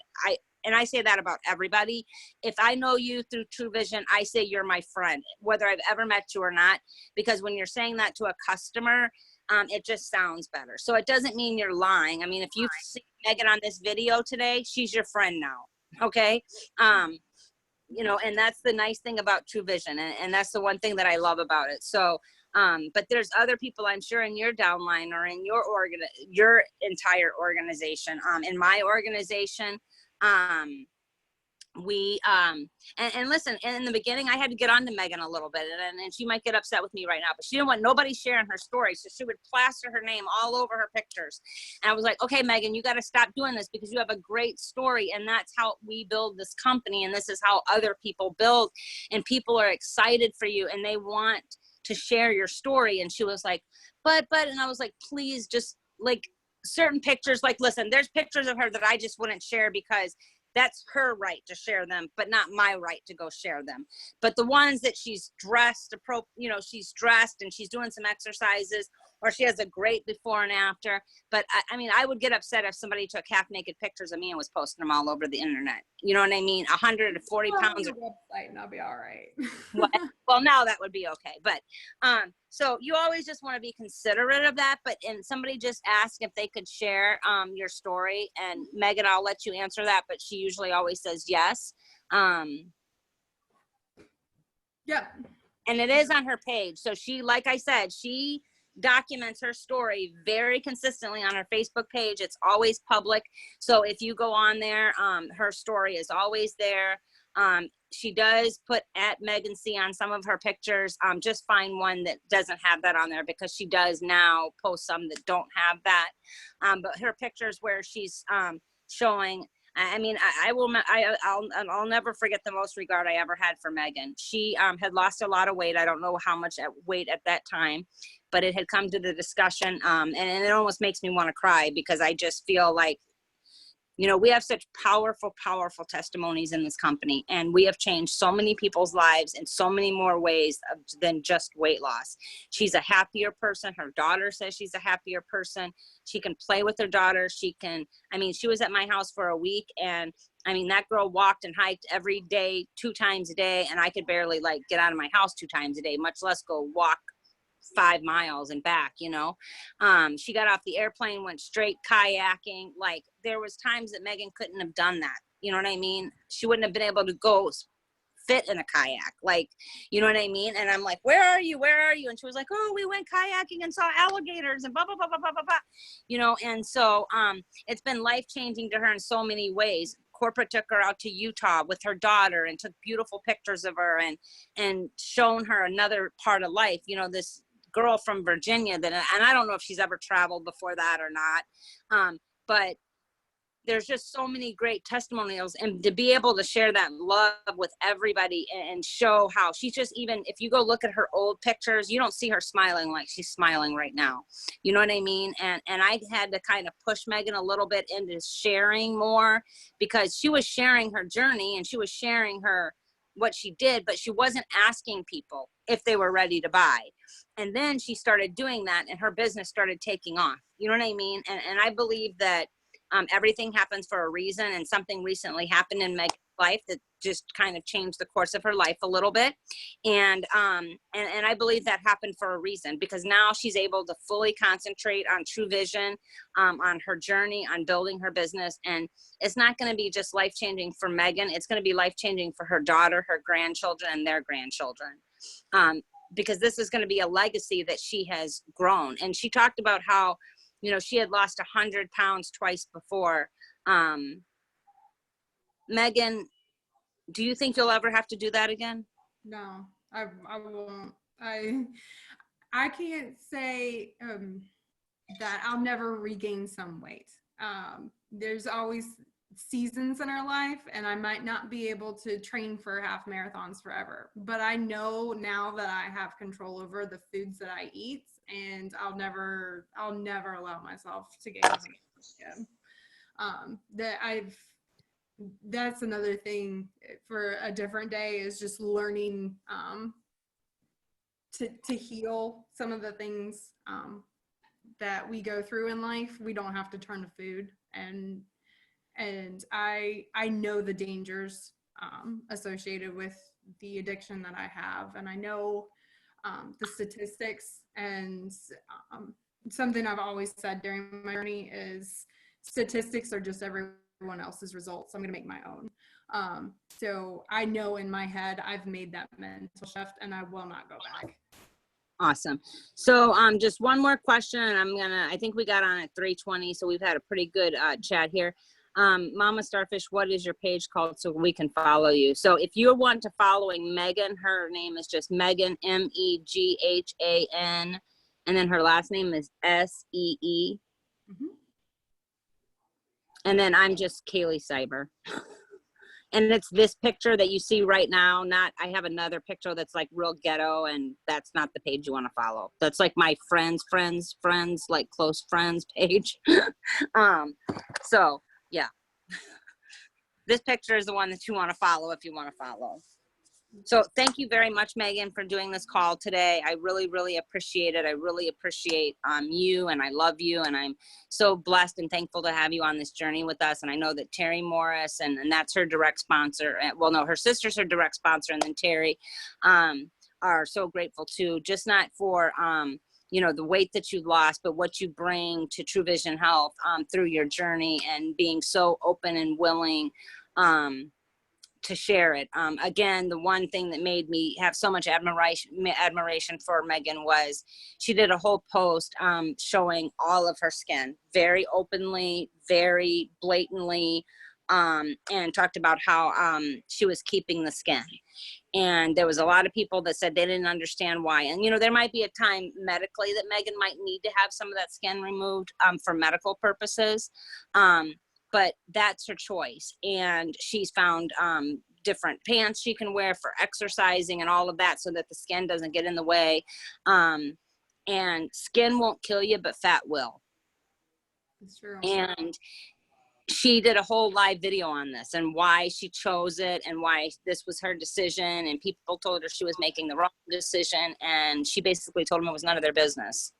I say that about everybody. If I know you through True Vision, I say you're my friend, whether I've ever met you or not, because when you're saying that to a customer, it just sounds better. So it doesn't mean you're lying. I mean, if you see Meghan on this video today, she's your friend now. Okay. You know, and that's the nice thing about True Vision. And that's the one thing that I love about it. So, but there's other people I'm sure in your downline or in your entire organization. In my organization, we and listen, in the beginning I had to get on to Meghan a little bit, and she might get upset with me right now, but she didn't want nobody sharing her story, so she would plaster her name all over her pictures. And I was like, okay, Meghan, you got to stop doing this, because you have a great story, and that's how we build this company, and this is how other people build, and people are excited for you and they want to share your story. And she was like, but and I was like, please, just like certain pictures, like, listen, there's pictures of her that I just wouldn't share because that's her right to share them, but not my right to go share them. But the ones that she's dressed, you know, she's dressed and she's doing some exercises, or she has a great before and after. But I mean, I would get upset if somebody took half naked pictures of me and was posting them all over the internet. You know what I mean? 140 pounds. Website and I'll be all right. Well, now that would be okay. But so you always just want to be considerate of that. But and somebody just asked if they could share your story, and Meghan, I'll let you answer that, but she usually always says yes. Yep. And it is on her page. So she, like I said, she documents her story very consistently on her Facebook page. It's always public. So if you go on there, her story is always there. She does put at Meghan C on some of her pictures. Just find one that doesn't have that on there, because she does now post some that don't have that. But her pictures where she's showing, I mean, I'll never forget the most regard I ever had for Meghan. She had lost a lot of weight. I don't know how much weight at that time, but it had come to the discussion, and it almost makes me want to cry, because I just feel like, you know, we have such powerful testimonies in this company, and we have changed so many people's lives in so many more ways than just weight loss. She's a happier person. Her daughter says she's a happier person. She can play with her daughter. I mean, she was at my house for a week, and I mean, that girl walked and hiked every day, 2 times a day, and I could barely like get out of my house 2 times a day, much less go walk 5 miles and back, you know. She got off the airplane, went straight kayaking. Like, there was times that Meghan couldn't have done that. You know what I mean? She wouldn't have been able to go fit in a kayak. Like, you know what I mean? And I'm like, where are you? And she was like, oh, we went kayaking and saw alligators and blah, blah, blah, blah, blah, blah, blah. You know, and so it's been life-changing to her in so many ways. Corporate took her out to Utah with her daughter and took beautiful pictures of her and shown her another part of life. You know, this girl from Virginia and I don't know if she's ever traveled before that or not, but there's just so many great testimonials, and to be able to share that love with everybody and show how she's just, even if you go look at her old pictures, you don't see her smiling like she's smiling right now. You know what I mean? And I had to kind of push Meghan a little bit into sharing more, because she was sharing her journey and she was sharing what she did, but she wasn't asking people if they were ready to buy. And then she started doing that, and her business started taking off. You know what I mean? And I believe that everything happens for a reason, and something recently happened in Meghan's life that just kind of changed the course of her life a little bit. And I believe that happened for a reason, because now she's able to fully concentrate on True Vision, on her journey, on building her business. And it's not going to be just life-changing for Meghan. It's going to be life-changing for her daughter, her grandchildren, and their grandchildren. Because this is going to be a legacy that she has grown. And she talked about how, you know, she had lost 100 pounds twice before. Meghan, do you think you'll ever have to do that again? No, I won't. I can't say that I'll never regain some weight. There's always seasons in our life, and I might not be able to train for half marathons forever, but I know now that I have control over the foods that I eat, and I'll never allow myself to gain weight again. That that's another thing for a different day, is just learning to heal some of the things that we go through in life. We don't have to turn to food, and I know the dangers associated with the addiction that I have, and I know the statistics, and something I've always said during my journey is statistics are just everyone else's results. I'm going to make my own. So I know in my head I've made that mental shift, and I will not go back. Awesome. So just one more question, and I think we got on at 3:20, so we've had a pretty good chat here. Mama Starfish, what is your page called so we can follow you? So if you want to following Meghan, her name is just Meghan, Meghan, and then her last name is SEE. Mhm. And then I'm just Kaylee Cyber. And it's this picture that you see right now. I have another picture that's like real ghetto, and that's not the page you want to follow. That's like my friends, like close friends page. So yeah, this picture is the one that you want to follow if you want to follow. So thank you very much, Meghan, for doing this call today. I really, really appreciate it. I really appreciate you, and I love you, and I'm so blessed and thankful to have you on this journey with us. And I know that Terry Morris, and that's her direct sponsor. Well, no, her sister's her direct sponsor, and then Terry are so grateful too, just not for you know, the weight that you lost, but what you bring to True Vision Health through your journey, and being so open and willing to share it. Again, the one thing that made me have so much admiration for Meghan was she did a whole post showing all of her skin very openly, very blatantly, and talked about how she was keeping the skin. And there was a lot of people that said they didn't understand why. And, you know, there might be a time medically that Meghan might need to have some of that skin removed for medical purposes. But that's her choice. And she's found different pants she can wear for exercising and all of that, so that the skin doesn't get in the way. And skin won't kill you, but fat will. It's true. And she did a whole live video on this and why she chose it and why this was her decision. And people told her she was making the wrong decision. And she basically told them it was none of their business.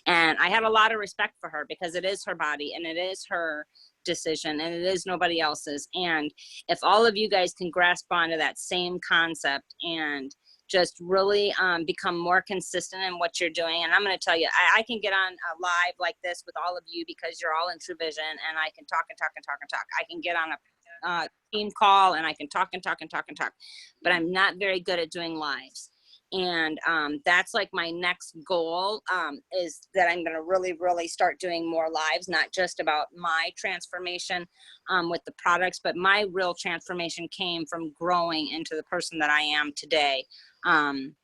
And I had a lot of respect for her, because it is her body and it is her decision and it is nobody else's. And if all of you guys can grasp onto that same concept and just really become more consistent in what you're doing. And I'm going to tell you, I can get on a live like this with all of you because you're all in True Vision, and I can talk and talk and talk and talk. I can get on a team call and I can talk and talk and talk and talk, but I'm not very good at doing lives. And that's like my next goal, is that I'm going to really, really start doing more lives, not just about my transformation with the products, but my real transformation came from growing into the person that I am today, from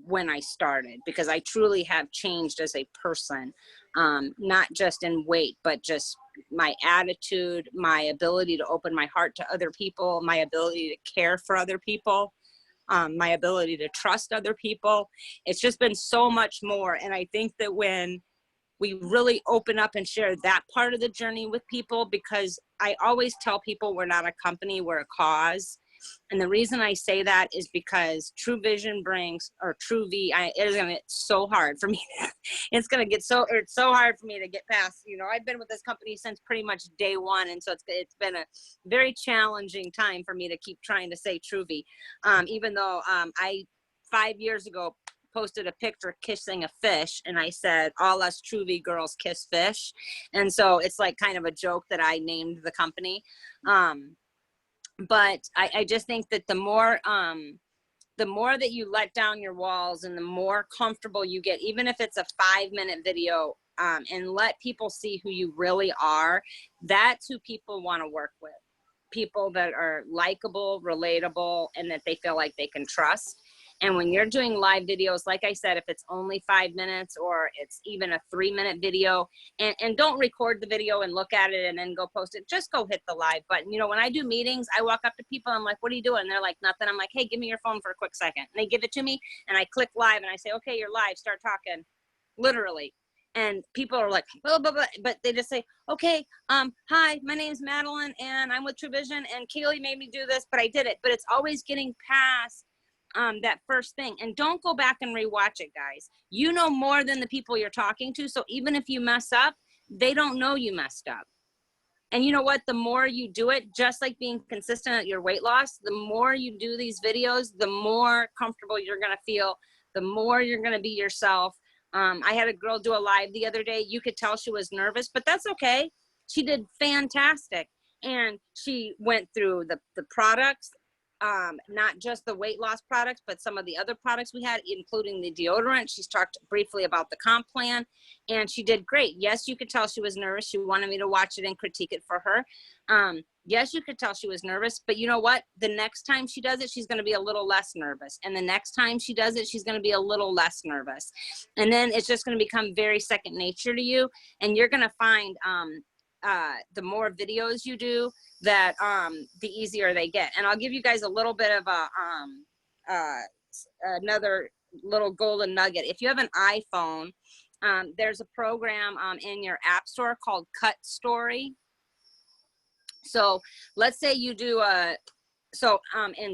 when I started, because I truly have changed as a person, not just in weight, but just my attitude, my ability to open my heart to other people, my ability to care for other people. My ability to trust other people. It's just been so much more. And I think that when we really open up and share that part of the journey with people, because I always tell people we're not a company, we're a cause. And the reason I say that is because True Vision brings, or True V, it is going to get so hard for me. It's so hard for me to get past. You know, I've been with this company since pretty much day one. And so it's been a very challenging time for me to keep trying to say True V. Even though I 5 years ago posted a picture kissing a fish, and I said, all us True V girls kiss fish. And so it's like kind of a joke that I named the company. But I just think that the more that you let down your walls and the more comfortable you get, even if it's a 5-minute video, and let people see who you really are, that's who people want to work with. People that are likable, relatable, and that they feel like they can trust. And when you're doing live videos, like I said, if it's only 5 minutes or it's even a 3-minute video, and don't record the video and look at it and then go post it, just go hit the live button. You know, when I do meetings, I walk up to people, I'm like, what are you doing? And they're like, nothing. I'm like, hey, give me your phone for a quick second. And they give it to me and I click live and I say, okay, you're live, start talking, literally. And people are like, blah, blah, blah, but they just say, okay, hi, my name's Madeline and I'm with True Vision and Kaylee made me do this, but I did it. But it's always getting past that first thing. And don't go back and rewatch it, guys. You know more than the people you're talking to. So even if you mess up, they don't know you messed up. And you know what? The more you do it, just like being consistent at your weight loss, the more you do these videos, the more comfortable you're going to feel, the more you're going to be yourself. I had a girl do a live the other day. You could tell she was nervous, but that's okay. She did fantastic. And she went through the products, not just the weight loss products, but some of the other products we had, including the deodorant. She's talked briefly about the comp plan and she did great. Yes, you could tell she was nervous. She wanted me to watch it and critique it for her. Yes, you could tell she was nervous, but you know what? The next time she does it, she's going to be a little less nervous. And the next time she does it, she's going to be a little less nervous. And then it's just going to become very second nature to you. And you're going to find, the more videos you do, that the easier they get. And I'll give you guys a little bit of another little golden nugget. If you have an iPhone, there's a program in your app store called Cut Story. So let's say you do in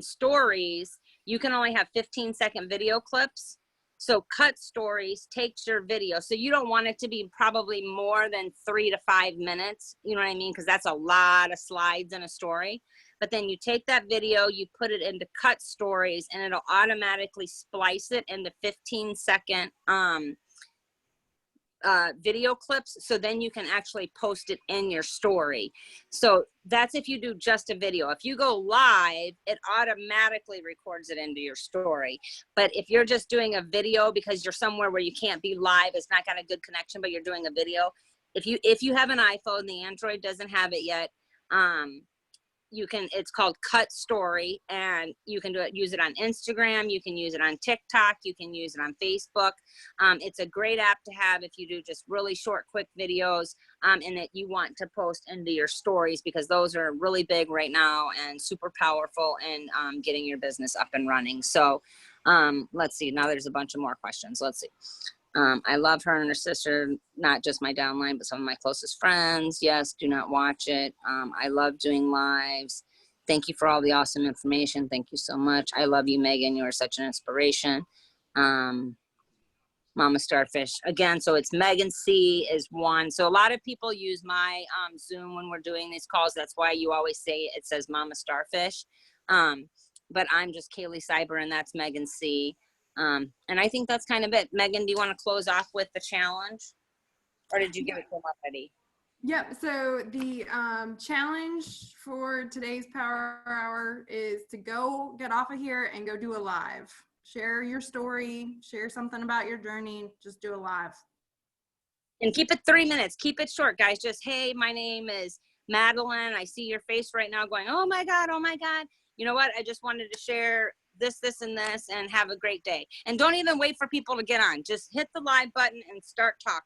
stories, you can only have 15-second video clips. So Cut Stories takes your video. So you don't want it to be probably more than 3 to 5 minutes. You know what I mean? Because that's a lot of slides in a story. But then you take that video, you put it into Cut Stories, and it'll automatically splice it into 15-second video clips. So then you can actually post it in your story. So that's if you do just a video. If you go live, it automatically records it into your story. But if you're just doing a video because you're somewhere where you can't be live, it's not got a good connection, but you're doing a video. If you have an iPhone, the Android doesn't have it yet. You can, it's called Cut Story, and you can use it on Instagram, you can use it on TikTok, you can use it on Facebook. It's a great app to have if you do just really short, quick videos, and that you want to post into your stories, because those are really big right now and super powerful in getting your business up and running. So let's see, now there's a bunch of more questions. Let's see. I love her and her sister, not just my downline, but some of my closest friends. Yes, do not watch it. I love doing lives. Thank you for all the awesome information. Thank you so much. I love you, Megan. You are such an inspiration. Mama Starfish. Again, so it's Megan C is one. So a lot of people use my Zoom when we're doing these calls. That's why you always say it says Mama Starfish. But I'm just Kaylee Cyber, and that's Megan C. And I think that's kind of it. Megan, do you want to close off with the challenge, or did you give it to them already? Yep. So the challenge for today's Power Hour is to go get off of here and go do a live. Share your story, share something about your journey, just do a live. And keep it 3 minutes. Keep it short, guys. Just, hey, my name is Madeline. I see your face right now going, oh my God, oh my God. You know what? I just wanted to share this, this, and this, and have a great day. And don't even wait for people to get on. Just hit the live button and start talking.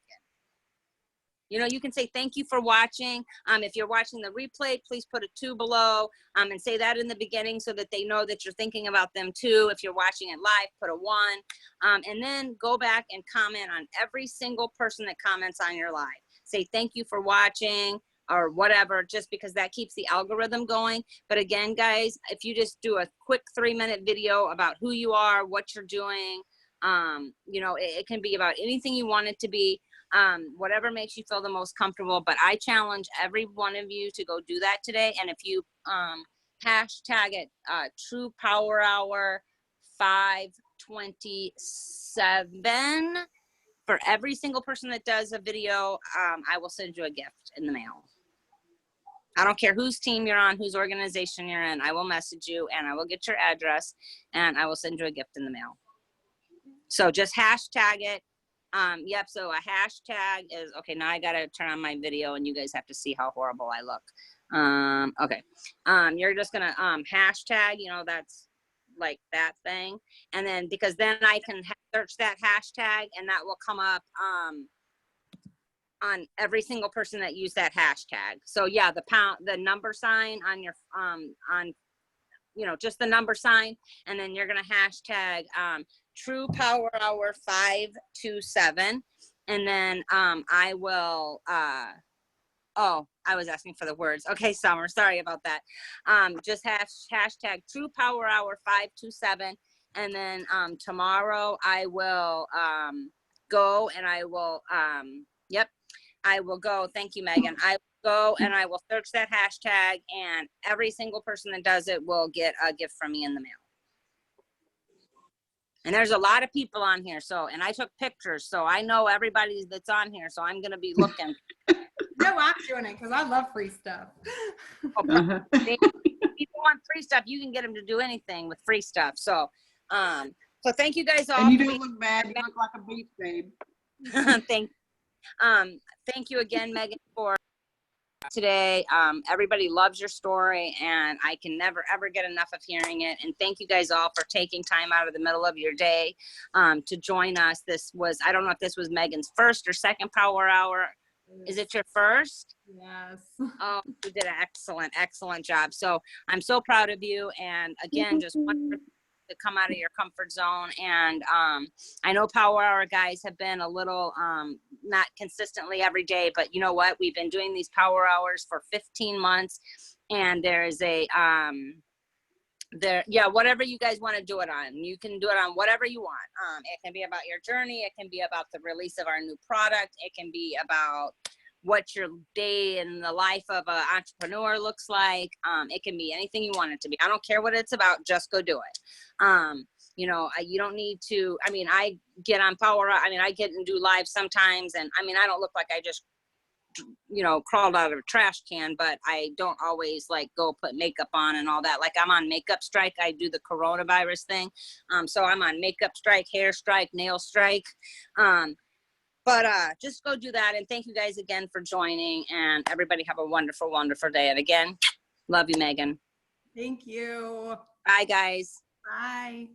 You know, you can say thank you for watching. If you're watching the replay, please put a 2 below and say that in the beginning so that they know that you're thinking about them too. If you're watching it live, put a 1. And then go back and comment on every single person that comments on your live. Say thank you for watching or whatever, just because that keeps the algorithm going. But again, guys, if you just do a quick 3-minute video about who you are, what you're doing, you know, it can be about anything you want it to be. Whatever makes you feel the most comfortable. But I challenge every one of you to go do that today. And if you hashtag it True Power Hour 527, for every single person that does a video, I will send you a gift in the mail. I don't care whose team you're on, whose organization you're in. I will message you and I will get your address and I will send you a gift in the mail. So just hashtag it. Yep, so a hashtag is, okay, now I gotta turn on my video and you guys have to see how horrible I look. Okay, you're just gonna hashtag, you know, that's like that thing. And then, because then I can search that hashtag and that will come up on every single person that used that hashtag. So yeah, the number sign on your, you know, just the number sign, and then you're gonna hashtag True Power Hour 527, And then I will, oh, I was asking for the words. Okay, Summer, sorry about that. Just hashtag True Power Hour 527. And then tomorrow I will go and I will, yep, I will go. Thank you, Megan. I will go and I will search that hashtag, and every single person that does it will get a gift from me in the mail. And there's a lot of people on here. So, and I took pictures, so I know everybody that's on here. So I'm going to be looking. No, I'm doing it because I love free stuff. Uh-huh. If people want free stuff, you can get them to do anything with free stuff. So, so thank you guys all. And you for don't look bad. You look like a beach babe. Thank you again, Megan, for today. Everybody loves your story, and I can never ever get enough of hearing it. And thank you guys all for taking time out of the middle of your day to join us. This was, I don't know if this was Megan's first or second Power Hour. Is it your first? Yes. Oh, you did an excellent job. So I'm so proud of you. And again, just want to come out of your comfort zone. And I know Power Hour guys have been a little not consistently every day, but you know what? We've been doing these Power Hours for 15 months, and there's a whatever you guys want to do it on, you can do it on whatever you want. It can be about your journey, it can be about the release of our new product, it can be about what your day in the life of an entrepreneur looks like. It can be anything you want it to be. I don't care what it's about, just go do it. You know, you don't need to, I mean, I get on Power, I mean, I get and do live sometimes, and I mean, I don't look like I just, you know, crawled out of a trash can, but I don't always like go put makeup on and all that. Like I'm on makeup strike. I do the coronavirus thing. So I'm on makeup strike, hair strike, nail strike. But just go do that. And thank you guys again for joining, and everybody have a wonderful, wonderful day. And again, love you, Megan. Thank you. Bye, guys. Bye.